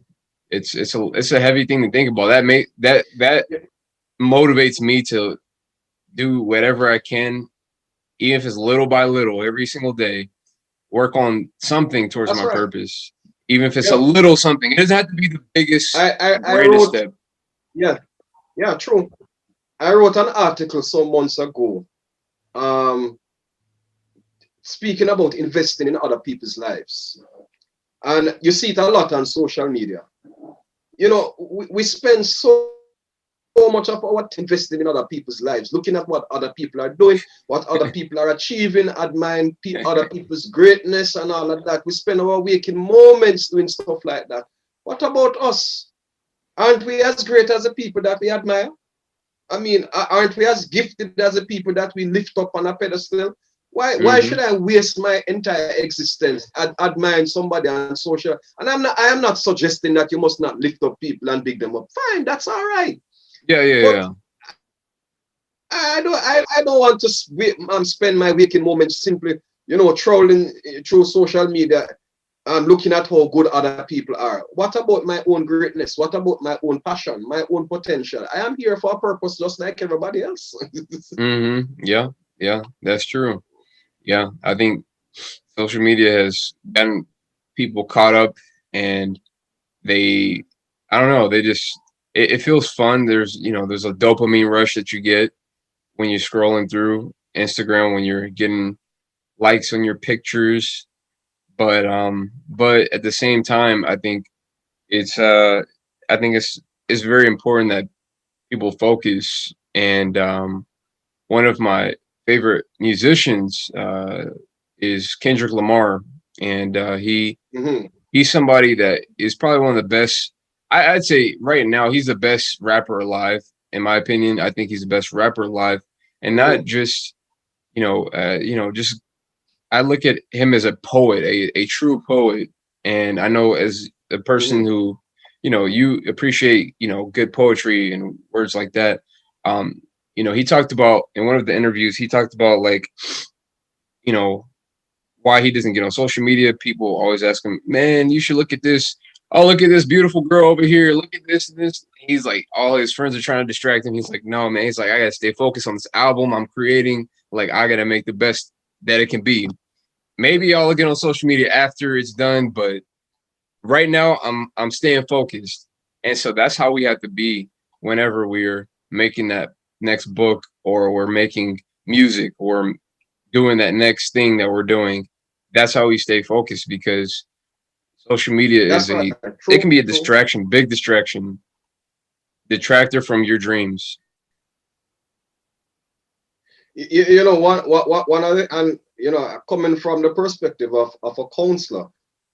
Speaker 1: It's a heavy thing to think about. That motivates me to do whatever I can, even if it's little by little, every single day, work on something towards my purpose. Even if it's a little something. It doesn't have to be the biggest, greatest step.
Speaker 2: Yeah, true. I wrote an article some months ago, speaking about investing in other people's lives. And you see it a lot on social media. We spend so much of our time investing in other people's lives, looking at what other people are doing, what other people are achieving, admiring other people's greatness and all of that. We spend our waking moments doing stuff like that. What about us? Aren't we as great as the people that we admire? I mean, aren't we as gifted as the people that we lift up on a pedestal? Why should I waste my entire existence admiring somebody on social? And I am not suggesting that you must not lift up people and big them up. Fine, that's all right.
Speaker 1: Yeah.
Speaker 2: I don't want to spend my waking moments simply, trolling through social media and looking at how good other people are. What about my own greatness? What about my own passion, my own potential? I am here for a purpose just like everybody else.
Speaker 1: Yeah, that's true. Yeah, I think social media has gotten people caught up, and I don't know, it feels fun. There's a dopamine rush that you get when you're scrolling through Instagram, when you're getting likes on your pictures. But at the same time, I think it's very important that people focus. And one of my favorite musicians is Kendrick Lamar, and he's somebody that is probably one of the best. I'd say right now he's the best rapper alive, in my opinion. I think he's the best rapper alive, and not just just. I look at him as a poet, a true poet, and I know as a person who, you appreciate, good poetry and words like that. He talked about in one of the interviews, he talked about, like, why he doesn't get on social media. People always ask him, man, you should look at this. Oh, look at this beautiful girl over here. Look at this and this. He's like, all his friends are trying to distract him. He's like, no, man. He's like, I got to stay focused on this album I'm creating. Like, I got to make the best that it can be. Maybe I'll get on social media after it's done, but right now I'm staying focused. And so that's how we have to be whenever we're making that next book, or we're making music, or doing that next thing that we're doing. That's how we stay focused, because Social media
Speaker 2: That's
Speaker 1: is
Speaker 2: right.
Speaker 1: it can
Speaker 2: True,
Speaker 1: be a
Speaker 2: true.
Speaker 1: distraction, big distraction, detractor from your dreams.
Speaker 2: You know, one of the, and you know, coming from the perspective of a counselor,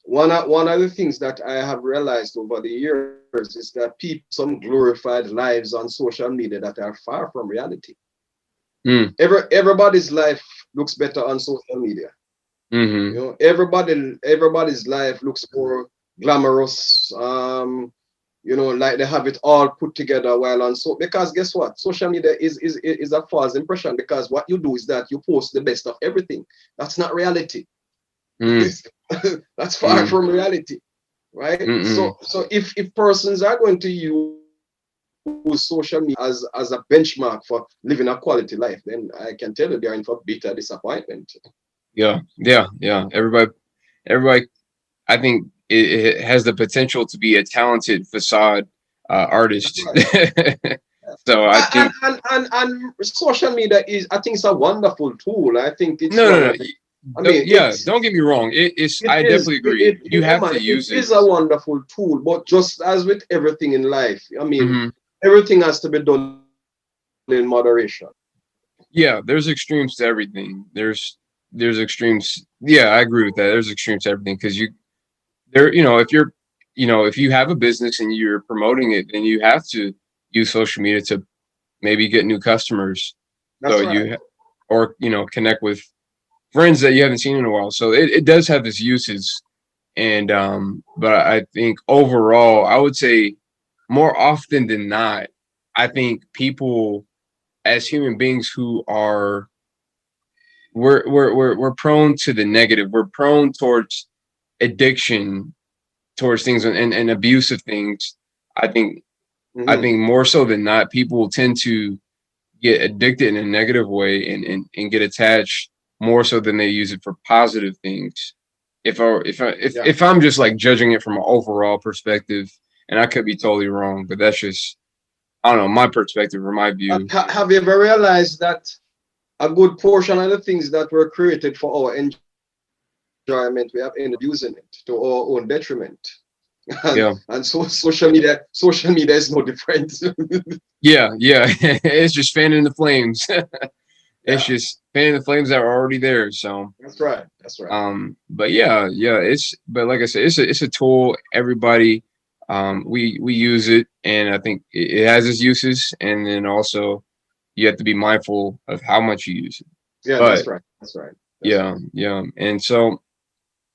Speaker 2: one of the things that I have realized over the years is that people some glorified lives on social media that are far from reality.
Speaker 1: Mm,
Speaker 2: Everybody's life looks better on social media. You
Speaker 1: mm-hmm.
Speaker 2: know, everybody's life looks more glamorous. You know, like they have it all put together while on, so because guess what, social media is a false impression, because what you do is that you post the best of everything. That's not reality.
Speaker 1: Mm,
Speaker 2: That's far
Speaker 1: mm,
Speaker 2: from reality, right?
Speaker 1: mm-mm.
Speaker 2: So if persons are going to use social media as a benchmark for living a quality life, then I can tell you they're in for bitter disappointment.
Speaker 1: Yeah, yeah, yeah. Everybody. I think it has the potential to be a talented facade
Speaker 2: That's
Speaker 1: artist.
Speaker 2: right.
Speaker 1: So I think
Speaker 2: And social media is, I think it's a wonderful tool. I think it's
Speaker 1: no,
Speaker 2: one
Speaker 1: no, no.
Speaker 2: of the, I mean,
Speaker 1: Yeah, don't get me wrong. It's
Speaker 2: it
Speaker 1: I
Speaker 2: is
Speaker 1: definitely agree. You have to
Speaker 2: it
Speaker 1: use it.
Speaker 2: is a wonderful tool, but just as with everything in life, I mean,
Speaker 1: Hmm.
Speaker 2: everything has to be done in moderation.
Speaker 1: Yeah, there's extremes to everything. There's extremes. Yeah, I agree with that. There's extremes to everything because if you're if you have a business and you're promoting it, then you have to use social media to maybe get new customers. So
Speaker 2: That's right.
Speaker 1: or connect with friends that you haven't seen in a while. So it does have its uses. And but I think overall, I would say more often than not, I think people as human beings who are we're prone to the negative. We're prone towards addiction, towards things and abusive things. I think I
Speaker 2: Hmm.
Speaker 1: think more so than not, people tend to get addicted in a negative way and get attached more so than they use it for positive things.
Speaker 2: Yeah.
Speaker 1: If I'm just like judging it from an overall perspective, and I could be totally wrong, but that's just I don't know my perspective or my view.
Speaker 2: Have you ever realized that a good portion of the things that were created for our enjoyment, we have ended up using it to our own detriment?
Speaker 1: Yeah,
Speaker 2: And so social media is no different.
Speaker 1: yeah. It's just fanning the flames. It's
Speaker 2: Yeah,
Speaker 1: just fanning the flames that are already there. So
Speaker 2: that's right. That's right.
Speaker 1: but yeah, but like I said, it's a tool. Everybody, we use it, and I think it has its uses, and then also you have to be mindful of how much you use it.
Speaker 2: Yeah,
Speaker 1: But
Speaker 2: that's right. That's right. That's
Speaker 1: yeah,
Speaker 2: right.
Speaker 1: yeah, and so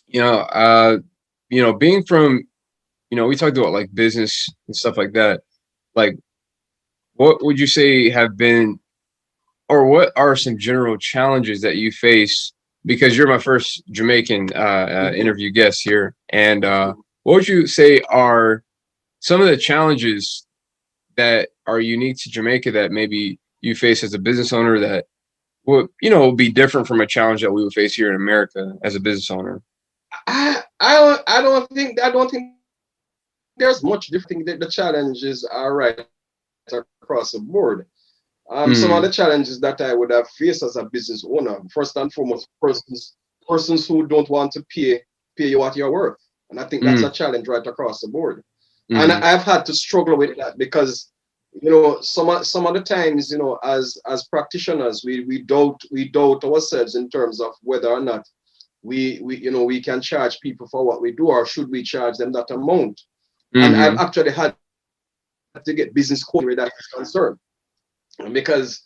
Speaker 1: you know, uh, being from we talked about like business and stuff like that. Like, what would you say have been or what are some general challenges that you face? Because you're my first Jamaican
Speaker 2: Mhm.
Speaker 1: interview guest here, and what would you say are some of the challenges that are unique to Jamaica that maybe you face as a business owner that would be different from a challenge that we would face here in America as a business owner?
Speaker 2: I don't think there's much difference. I think that the challenges are right across the board. Some of the challenges that I would
Speaker 1: Mm,
Speaker 2: have faced as a business owner, first and foremost, persons who don't want to pay you what you're worth. And I think that's a challenge
Speaker 1: mm,
Speaker 2: right across the board. And I've
Speaker 1: mm,
Speaker 2: had to struggle with that because some of the times, as practitioners, we doubt ourselves in terms of whether or not we can charge people for what we do, or should we charge them that amount. And I've
Speaker 1: mm,
Speaker 2: actually had to get business coaching where that is concerned, because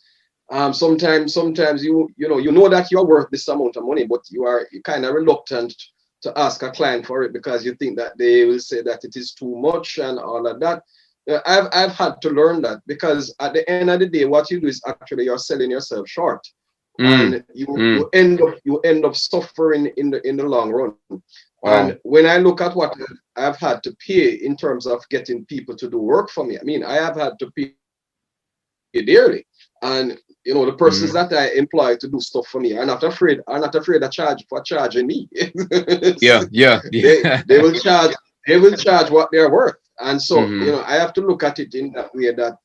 Speaker 2: sometimes you know that you're worth this amount of money, but you kind of reluctant to ask a client for it because you think that they will say that it is too much and all of that. I've had to learn that, because at the end of the day, what you do is actually you're selling yourself short,
Speaker 1: mm,
Speaker 2: and you
Speaker 1: mm.
Speaker 2: you end up you end up suffering in the long run. And
Speaker 1: Wow.
Speaker 2: when I look at what I've had to pay in terms of getting people to do work for me, I mean, I have had to pay dearly. And the persons that I
Speaker 1: Mm.
Speaker 2: employ to do stuff for me are not afraid of charging me.
Speaker 1: Yeah, yeah,
Speaker 2: They
Speaker 1: yeah.
Speaker 2: will charge what they're worth. And so,
Speaker 1: Hmm.
Speaker 2: I have to look at it in that way, that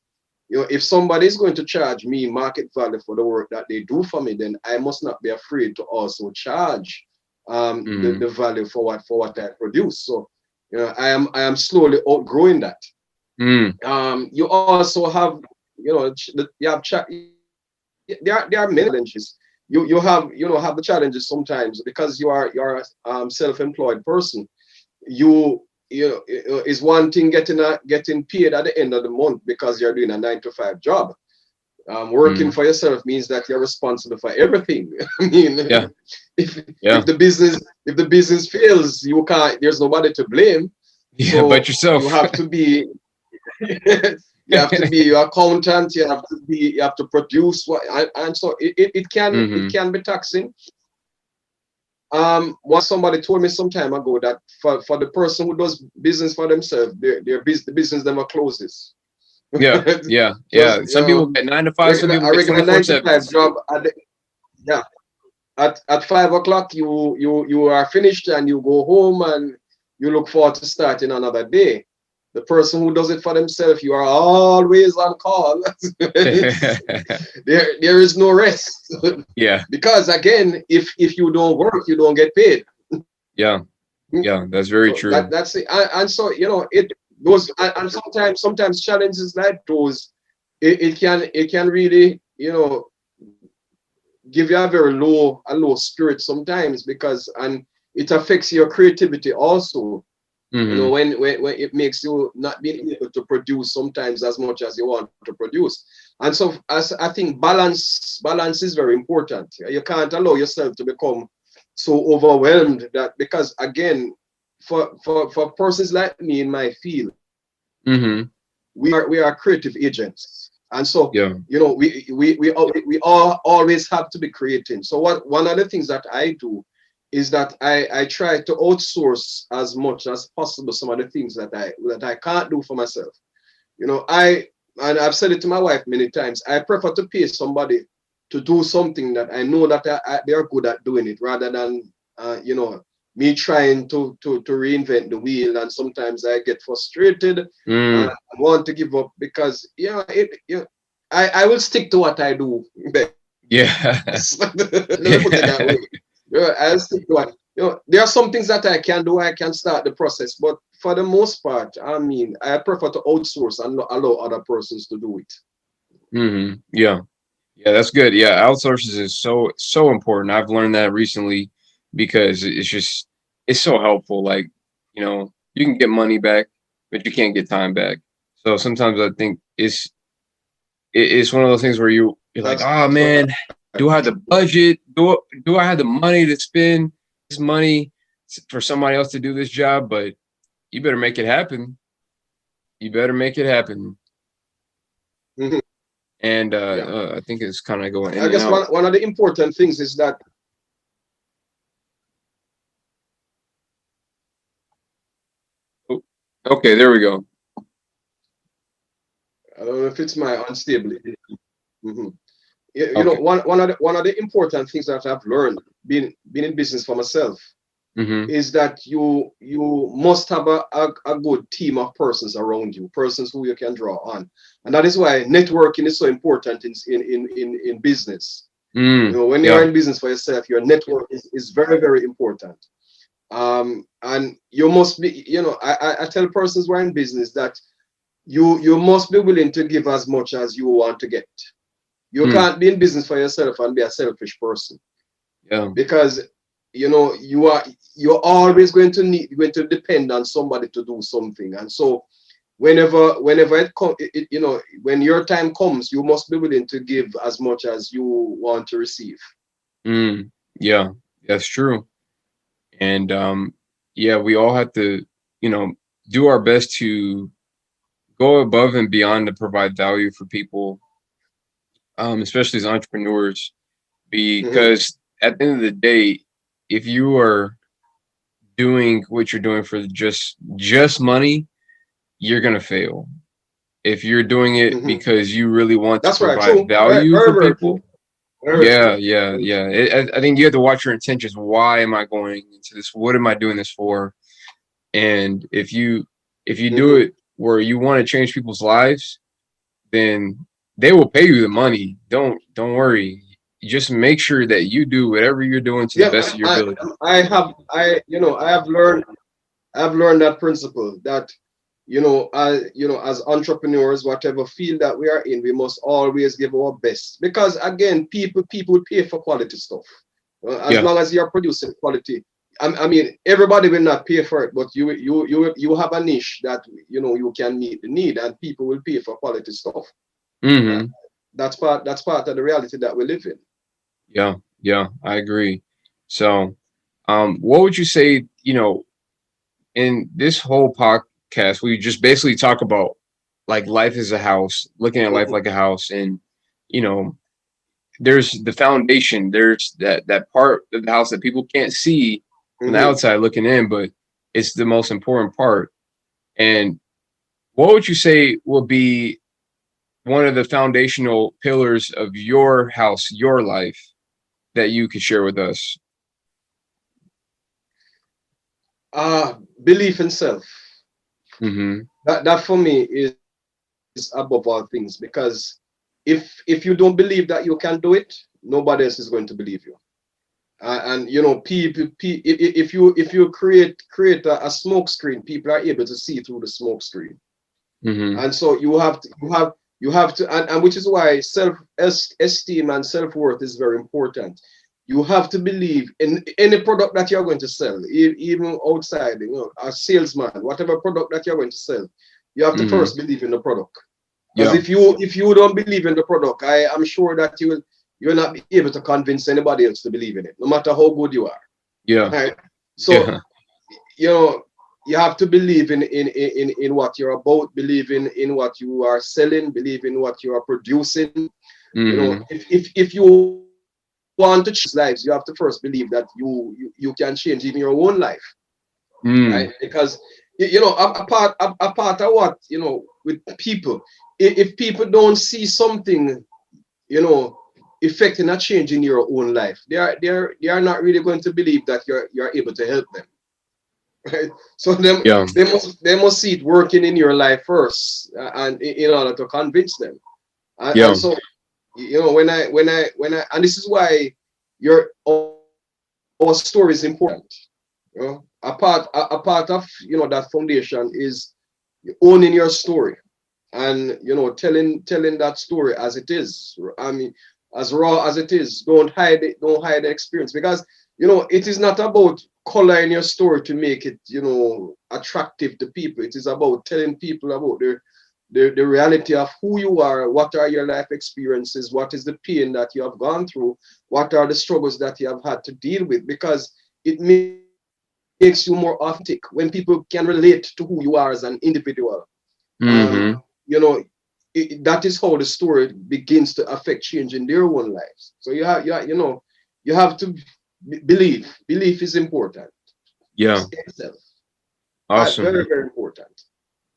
Speaker 2: if somebody is going to charge me market value for the work that they do for me, then I must not be afraid to also charge the
Speaker 1: Hmm.
Speaker 2: value for what I produce. So I am slowly outgrowing that.
Speaker 1: Mm.
Speaker 2: You also have, you have there are many challenges. You have the challenges sometimes because you're a self-employed person. Is one thing getting paid at the end of the month because you're doing a 9 to 5 job. Working
Speaker 1: Mm.
Speaker 2: for yourself means that you're responsible for everything. I mean,
Speaker 1: Yeah.
Speaker 2: if
Speaker 1: Yeah.
Speaker 2: the business fails, you can't. There's nobody to blame.
Speaker 1: Yeah. But
Speaker 2: So you
Speaker 1: yourself.
Speaker 2: have to be you have to be your accountant. You have to produce what, and so it
Speaker 1: Hmm.
Speaker 2: can be taxing. Once somebody told me some time ago that for the person who does business for themselves, the business never closes.
Speaker 1: Yeah. Yeah.
Speaker 2: Just
Speaker 1: Yeah. Some people get 9 to 5. Some people
Speaker 2: a
Speaker 1: get
Speaker 2: regular 9 to 5
Speaker 1: 24/7s.
Speaker 2: job. Yeah, at 5 o'clock you are finished and you go home and you look forward to starting another day. The person who does it for themselves, you are always on call. There is no rest.
Speaker 1: Yeah.
Speaker 2: Because again, if you don't work, you don't get paid.
Speaker 1: Yeah. Yeah. That's very
Speaker 2: So
Speaker 1: true.
Speaker 2: that's it. And so it those and sometimes challenges like those, it can really give you a low spirit sometimes, because and it affects your creativity also.
Speaker 1: Hmm.
Speaker 2: When it makes you not being able to produce sometimes as much as you want to produce. And so, as I think, balance is very important. You can't allow yourself to become so overwhelmed, that because again, for persons like me in my field,
Speaker 1: Hmm.
Speaker 2: we are creative agents. And so,
Speaker 1: Yeah.
Speaker 2: we all always have to be creating. So one of the things that I do is that I try to outsource as much as possible some of the things that I can't do for myself. And I've said it to my wife many times. I prefer to pay somebody to do something that I know that they're good at doing it, rather than me trying to reinvent the wheel. And sometimes I get frustrated and
Speaker 1: Mm.
Speaker 2: want to give up, because I will stick to what I do
Speaker 1: Yeah.
Speaker 2: best. Let me put it that way. I'll stick to what. There are some things that I can do. I can start the process, but for the most part, I mean, I prefer to outsource and not allow other persons to do it.
Speaker 1: Hmm. Yeah. Yeah, that's good. Yeah, outsources is so important. I've learned that recently because it's so helpful. Like, you can get money back, but you can't get time back. So sometimes I think it's one of those things where you're like,
Speaker 2: That's
Speaker 1: oh
Speaker 2: right.
Speaker 1: man, do I have the budget? Do I have the money to spend this money for somebody else to do this job? But you better make it happen. You better make it happen.
Speaker 2: Mhm.
Speaker 1: And
Speaker 2: Yeah.
Speaker 1: I think it's kind of going in
Speaker 2: I
Speaker 1: and
Speaker 2: guess
Speaker 1: out.
Speaker 2: one of the important things is that,
Speaker 1: Oh, okay, there we go.
Speaker 2: I don't know if it's my instability. Mhm.
Speaker 1: Okay.
Speaker 2: One of the important things that I've learned being in business for myself
Speaker 1: Mm-hmm.
Speaker 2: is that you must have a good team of persons around you, persons who you can draw on. And that is why networking is so important in business. When you're
Speaker 1: Yeah.
Speaker 2: in business for yourself, your network is very, very important. And you must be, I tell persons who are in business that you must be willing to give as much as you want to get. You
Speaker 1: Mm,
Speaker 2: can't be in business for yourself and be a selfish person,
Speaker 1: yeah.
Speaker 2: because you're always going to depend on somebody to do something. And so whenever it comes, when your time comes, you must be willing to give as much as you want to receive.
Speaker 1: Mm, yeah. That's true. And yeah, we all have to, you know, do our best to go above and beyond to provide value for people, especially as entrepreneurs,
Speaker 2: Hmm.
Speaker 1: because at the end of the day, if you are doing what you're doing for just money, you're gonna fail. If you're doing it
Speaker 2: Hmm.
Speaker 1: because you really want to
Speaker 2: That's right.
Speaker 1: provide
Speaker 2: True. Very,
Speaker 1: value
Speaker 2: very,
Speaker 1: for
Speaker 2: very true.
Speaker 1: people,
Speaker 2: Very
Speaker 1: yeah,
Speaker 2: true.
Speaker 1: yeah,
Speaker 2: Very
Speaker 1: yeah.
Speaker 2: true.
Speaker 1: I think you have to watch your intentions. Why am I going into this? What am I doing this for? And if you do
Speaker 2: Hmm.
Speaker 1: it where you want to change people's lives, then they will pay you the money. Don't worry. Just make sure that you do whatever you're doing to the
Speaker 2: Yeah,
Speaker 1: best of your ability.
Speaker 2: I have learned. I've learned that principle that, as entrepreneurs, whatever field that we are in, we must always give our best. Because again, people pay for quality stuff. As
Speaker 1: Yeah.
Speaker 2: long as you're producing quality, I mean, everybody will not pay for it, but you have a niche that you can meet the need, and people will pay for quality stuff. Uh,
Speaker 1: Mm-hmm.
Speaker 2: that's part of the reality that we live in.
Speaker 1: Yeah. Yeah. I agree. So, what would you say, in this whole podcast, we just basically talk about like life as a house, looking at life
Speaker 2: Mhm,
Speaker 1: like a house, and you know, there's the foundation, there's that part of the house that people can't see from the
Speaker 2: mhm.
Speaker 1: outside looking in, but it's the most important part. And what would you say will be one of the foundational pillars of your house, your life, that you could share with us?
Speaker 2: Belief in self.
Speaker 1: Mm-hmm.
Speaker 2: That for me is above all things, because if you don't believe that you can do it, nobody else is going to believe you. And if you create a smoke screen, people are able to see through the smoke screen.
Speaker 1: Mm-hmm.
Speaker 2: And so you have to, and which is why self esteem and self-worth is very important. You have to believe in any product that you're going to sell, even outside, a salesman, whatever product that you're going to sell, you have to
Speaker 1: Mm-hmm.
Speaker 2: first believe in the product. Because
Speaker 1: Yeah.
Speaker 2: if you don't believe in the product, I am sure that you'll not be able to convince anybody else to believe in it, no matter how good you are.
Speaker 1: Yeah.
Speaker 2: Right? So
Speaker 1: Yeah.
Speaker 2: you know you have to believe in what you're about, believe in what you are selling, believe in what you are producing.
Speaker 1: Mm-hmm.
Speaker 2: If you want to change lives, you have to first believe that you can change even your own life, right?
Speaker 1: Mm.
Speaker 2: Because a part of what, with people, if people don't see something, you know affecting a change in your own life, they are not really going to believe that you're able to help them. Right? So
Speaker 1: Yeah.
Speaker 2: they must see it working in your life first, and in order to convince them. And
Speaker 1: Yeah.
Speaker 2: so, when I and this is why your our story is important. A part of that foundation is owning your story, and telling that story as it is. I mean, as raw as it is. Don't hide it. Don't hide the experience, because it is not about coloring your story to make it attractive to people. It is about telling people about the reality of who you are, what are your life experiences, what is the pain that you have gone through, what are the struggles that you have had to deal with, because it makes you more authentic when people can relate to who you are as an individual. um,
Speaker 1: Mm-hmm.
Speaker 2: you know, that is how the story begins to affect change in their own lives. So you have to believe. Belief is important.
Speaker 1: Yeah.
Speaker 2: Itself. Very,
Speaker 1: Awesome.
Speaker 2: very important.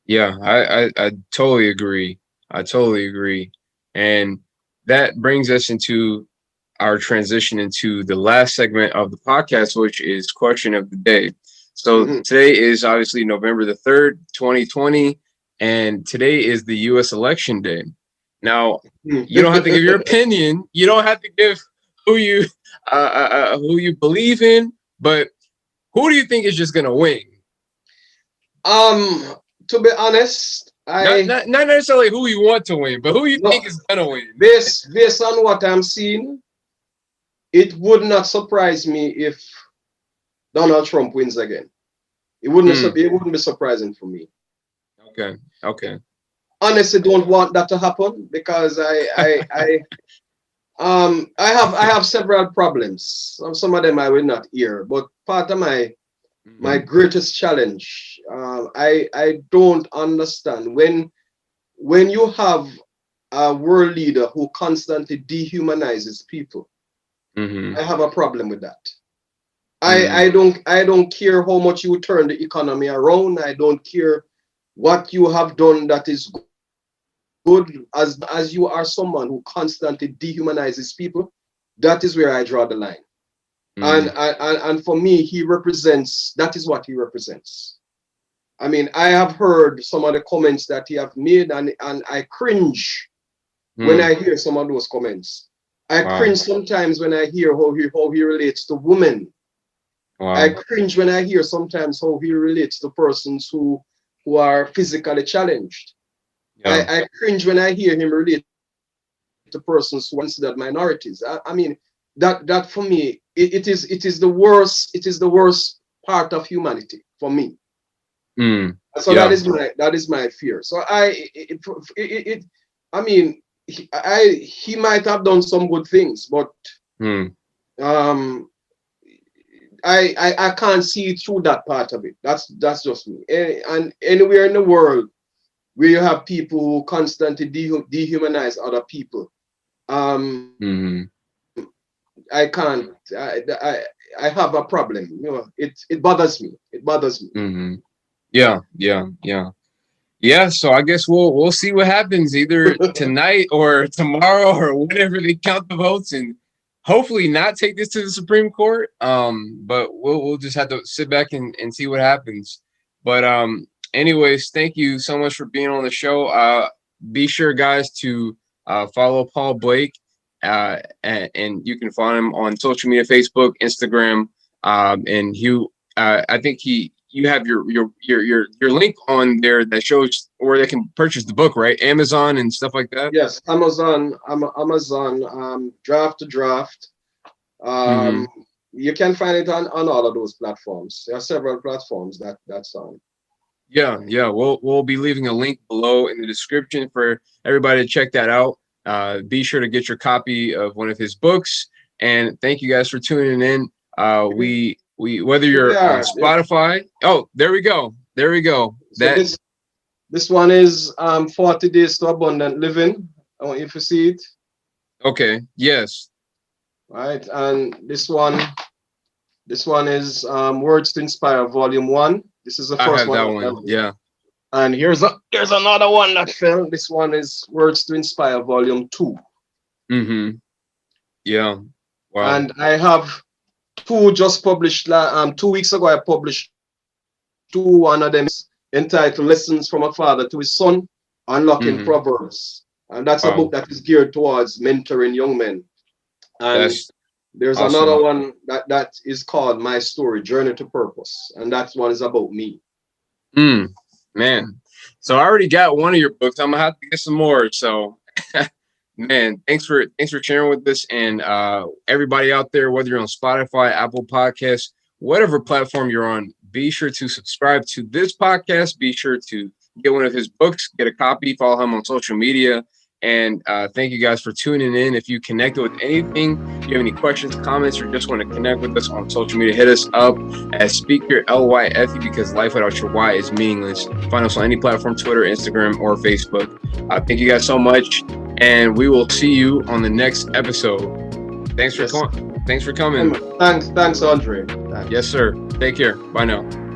Speaker 1: Yeah, I totally agree. I totally agree. And that brings us into our transition into the last segment of the podcast, which is question of the day. So
Speaker 2: Mhm.
Speaker 1: today is obviously November the 3rd, 2020, and today is the US election day. Now, you don't have to give your opinion. You don't have to give who you who you believe in, but who do you think is just gonna win?
Speaker 2: um, to be honest,
Speaker 1: Not necessarily who you want to win, but who you
Speaker 2: no,
Speaker 1: think is gonna win.
Speaker 2: based on what I'm seeing, it would not surprise me if Donald Trump wins again.
Speaker 1: Mm,
Speaker 2: It wouldn't be surprising for me.
Speaker 1: okay. Okay.
Speaker 2: Honestly, don't want that to happen, because I have several problems. Some of them I will not hear, but part of my
Speaker 1: Hmm.
Speaker 2: greatest challenge, I don't understand when you have a world leader who constantly dehumanizes people.
Speaker 1: Hmm.
Speaker 2: I have a problem with that.
Speaker 1: Mm,
Speaker 2: I don't care how much you turn the economy around. I don't care what you have done that is good, as long as you are someone who constantly dehumanizes people. That is where I draw the line. And
Speaker 1: mm,
Speaker 2: and for me, he represents that is what he represents. I mean, I have heard some of the comments that he have made, and I cringe when
Speaker 1: mm.
Speaker 2: I hear some of those comments. I
Speaker 1: Wow.
Speaker 2: cringe sometimes when I hear how he relates to women. I cringe when I hear sometimes how he relates to persons who are physically challenged.
Speaker 1: Yeah.
Speaker 2: I cringe when I hear him relate to persons who are considered minorities. I mean, that for me, it is the worst part of humanity for me. So
Speaker 1: Yeah.
Speaker 2: that is my fear. So I mean, he might have done some good things, but um I can't see through that part of it. That's just me. And anywhere in the world where you have people who constantly dehumanize other people, I can't. I have a problem. You know, it bothers me. It bothers me.
Speaker 1: Yeah. So I guess we'll see what happens either tonight or tomorrow or whenever they count the votes, and hopefully not take this to the Supreme Court. But we'll just have to sit back and see what happens. But anyways, thank you so much for being on the show. Be sure, guys, to follow Paul Blake. And you can find him on social media, Facebook, Instagram, and I think you have your link on there that shows where they can purchase the book, right? Amazon and stuff like that.
Speaker 2: Yes, Amazon, draft to draft. You can find it on all of those platforms. There are several platforms that's on.
Speaker 1: Yeah. We'll be leaving a link below in the description for everybody to check that out. Be sure to get your copy of one of his books. And thank you guys for tuning in. We whether you're on Spotify. Oh, there we go.
Speaker 2: So this one is 40 Days to Abundant Living. I want you to see it.
Speaker 1: Okay. Yes.
Speaker 2: Right, and this one is Words to Inspire, Volume 1. This is the first one.
Speaker 1: I have that one. Yeah.
Speaker 2: And here's another one that fell. This one is Words to Inspire, Volume 2.
Speaker 1: Yeah. Wow.
Speaker 2: And I have two just published. 2 weeks ago, I published two. One of them is entitled "Lessons from a Father to His Son: Unlocking Proverbs," and that's a book that is geared towards mentoring young men. And there's awesome. Another one that is called "My Story: Journey to Purpose," and that one is about me.
Speaker 1: Man, so I already got one of your books. I'm gonna have to get some more. So, man, thanks for sharing with us, and everybody out there, whether you're on Spotify, Apple Podcasts, whatever platform you're on, be sure to subscribe to this podcast. Be sure to get one of his books, get a copy, follow him on social media. And thank you guys for tuning in. If you connected with anything, if you have any questions, comments, or just want to connect with us on social media, hit us up at Speaker LYFE, because life without your why is meaningless. Find us on any platform, Twitter, Instagram, or Facebook. Thank you guys so much, and we will see you on the next episode. Thanks for coming.
Speaker 2: Thanks, Andre.
Speaker 1: Yes, sir. Take care. Bye now.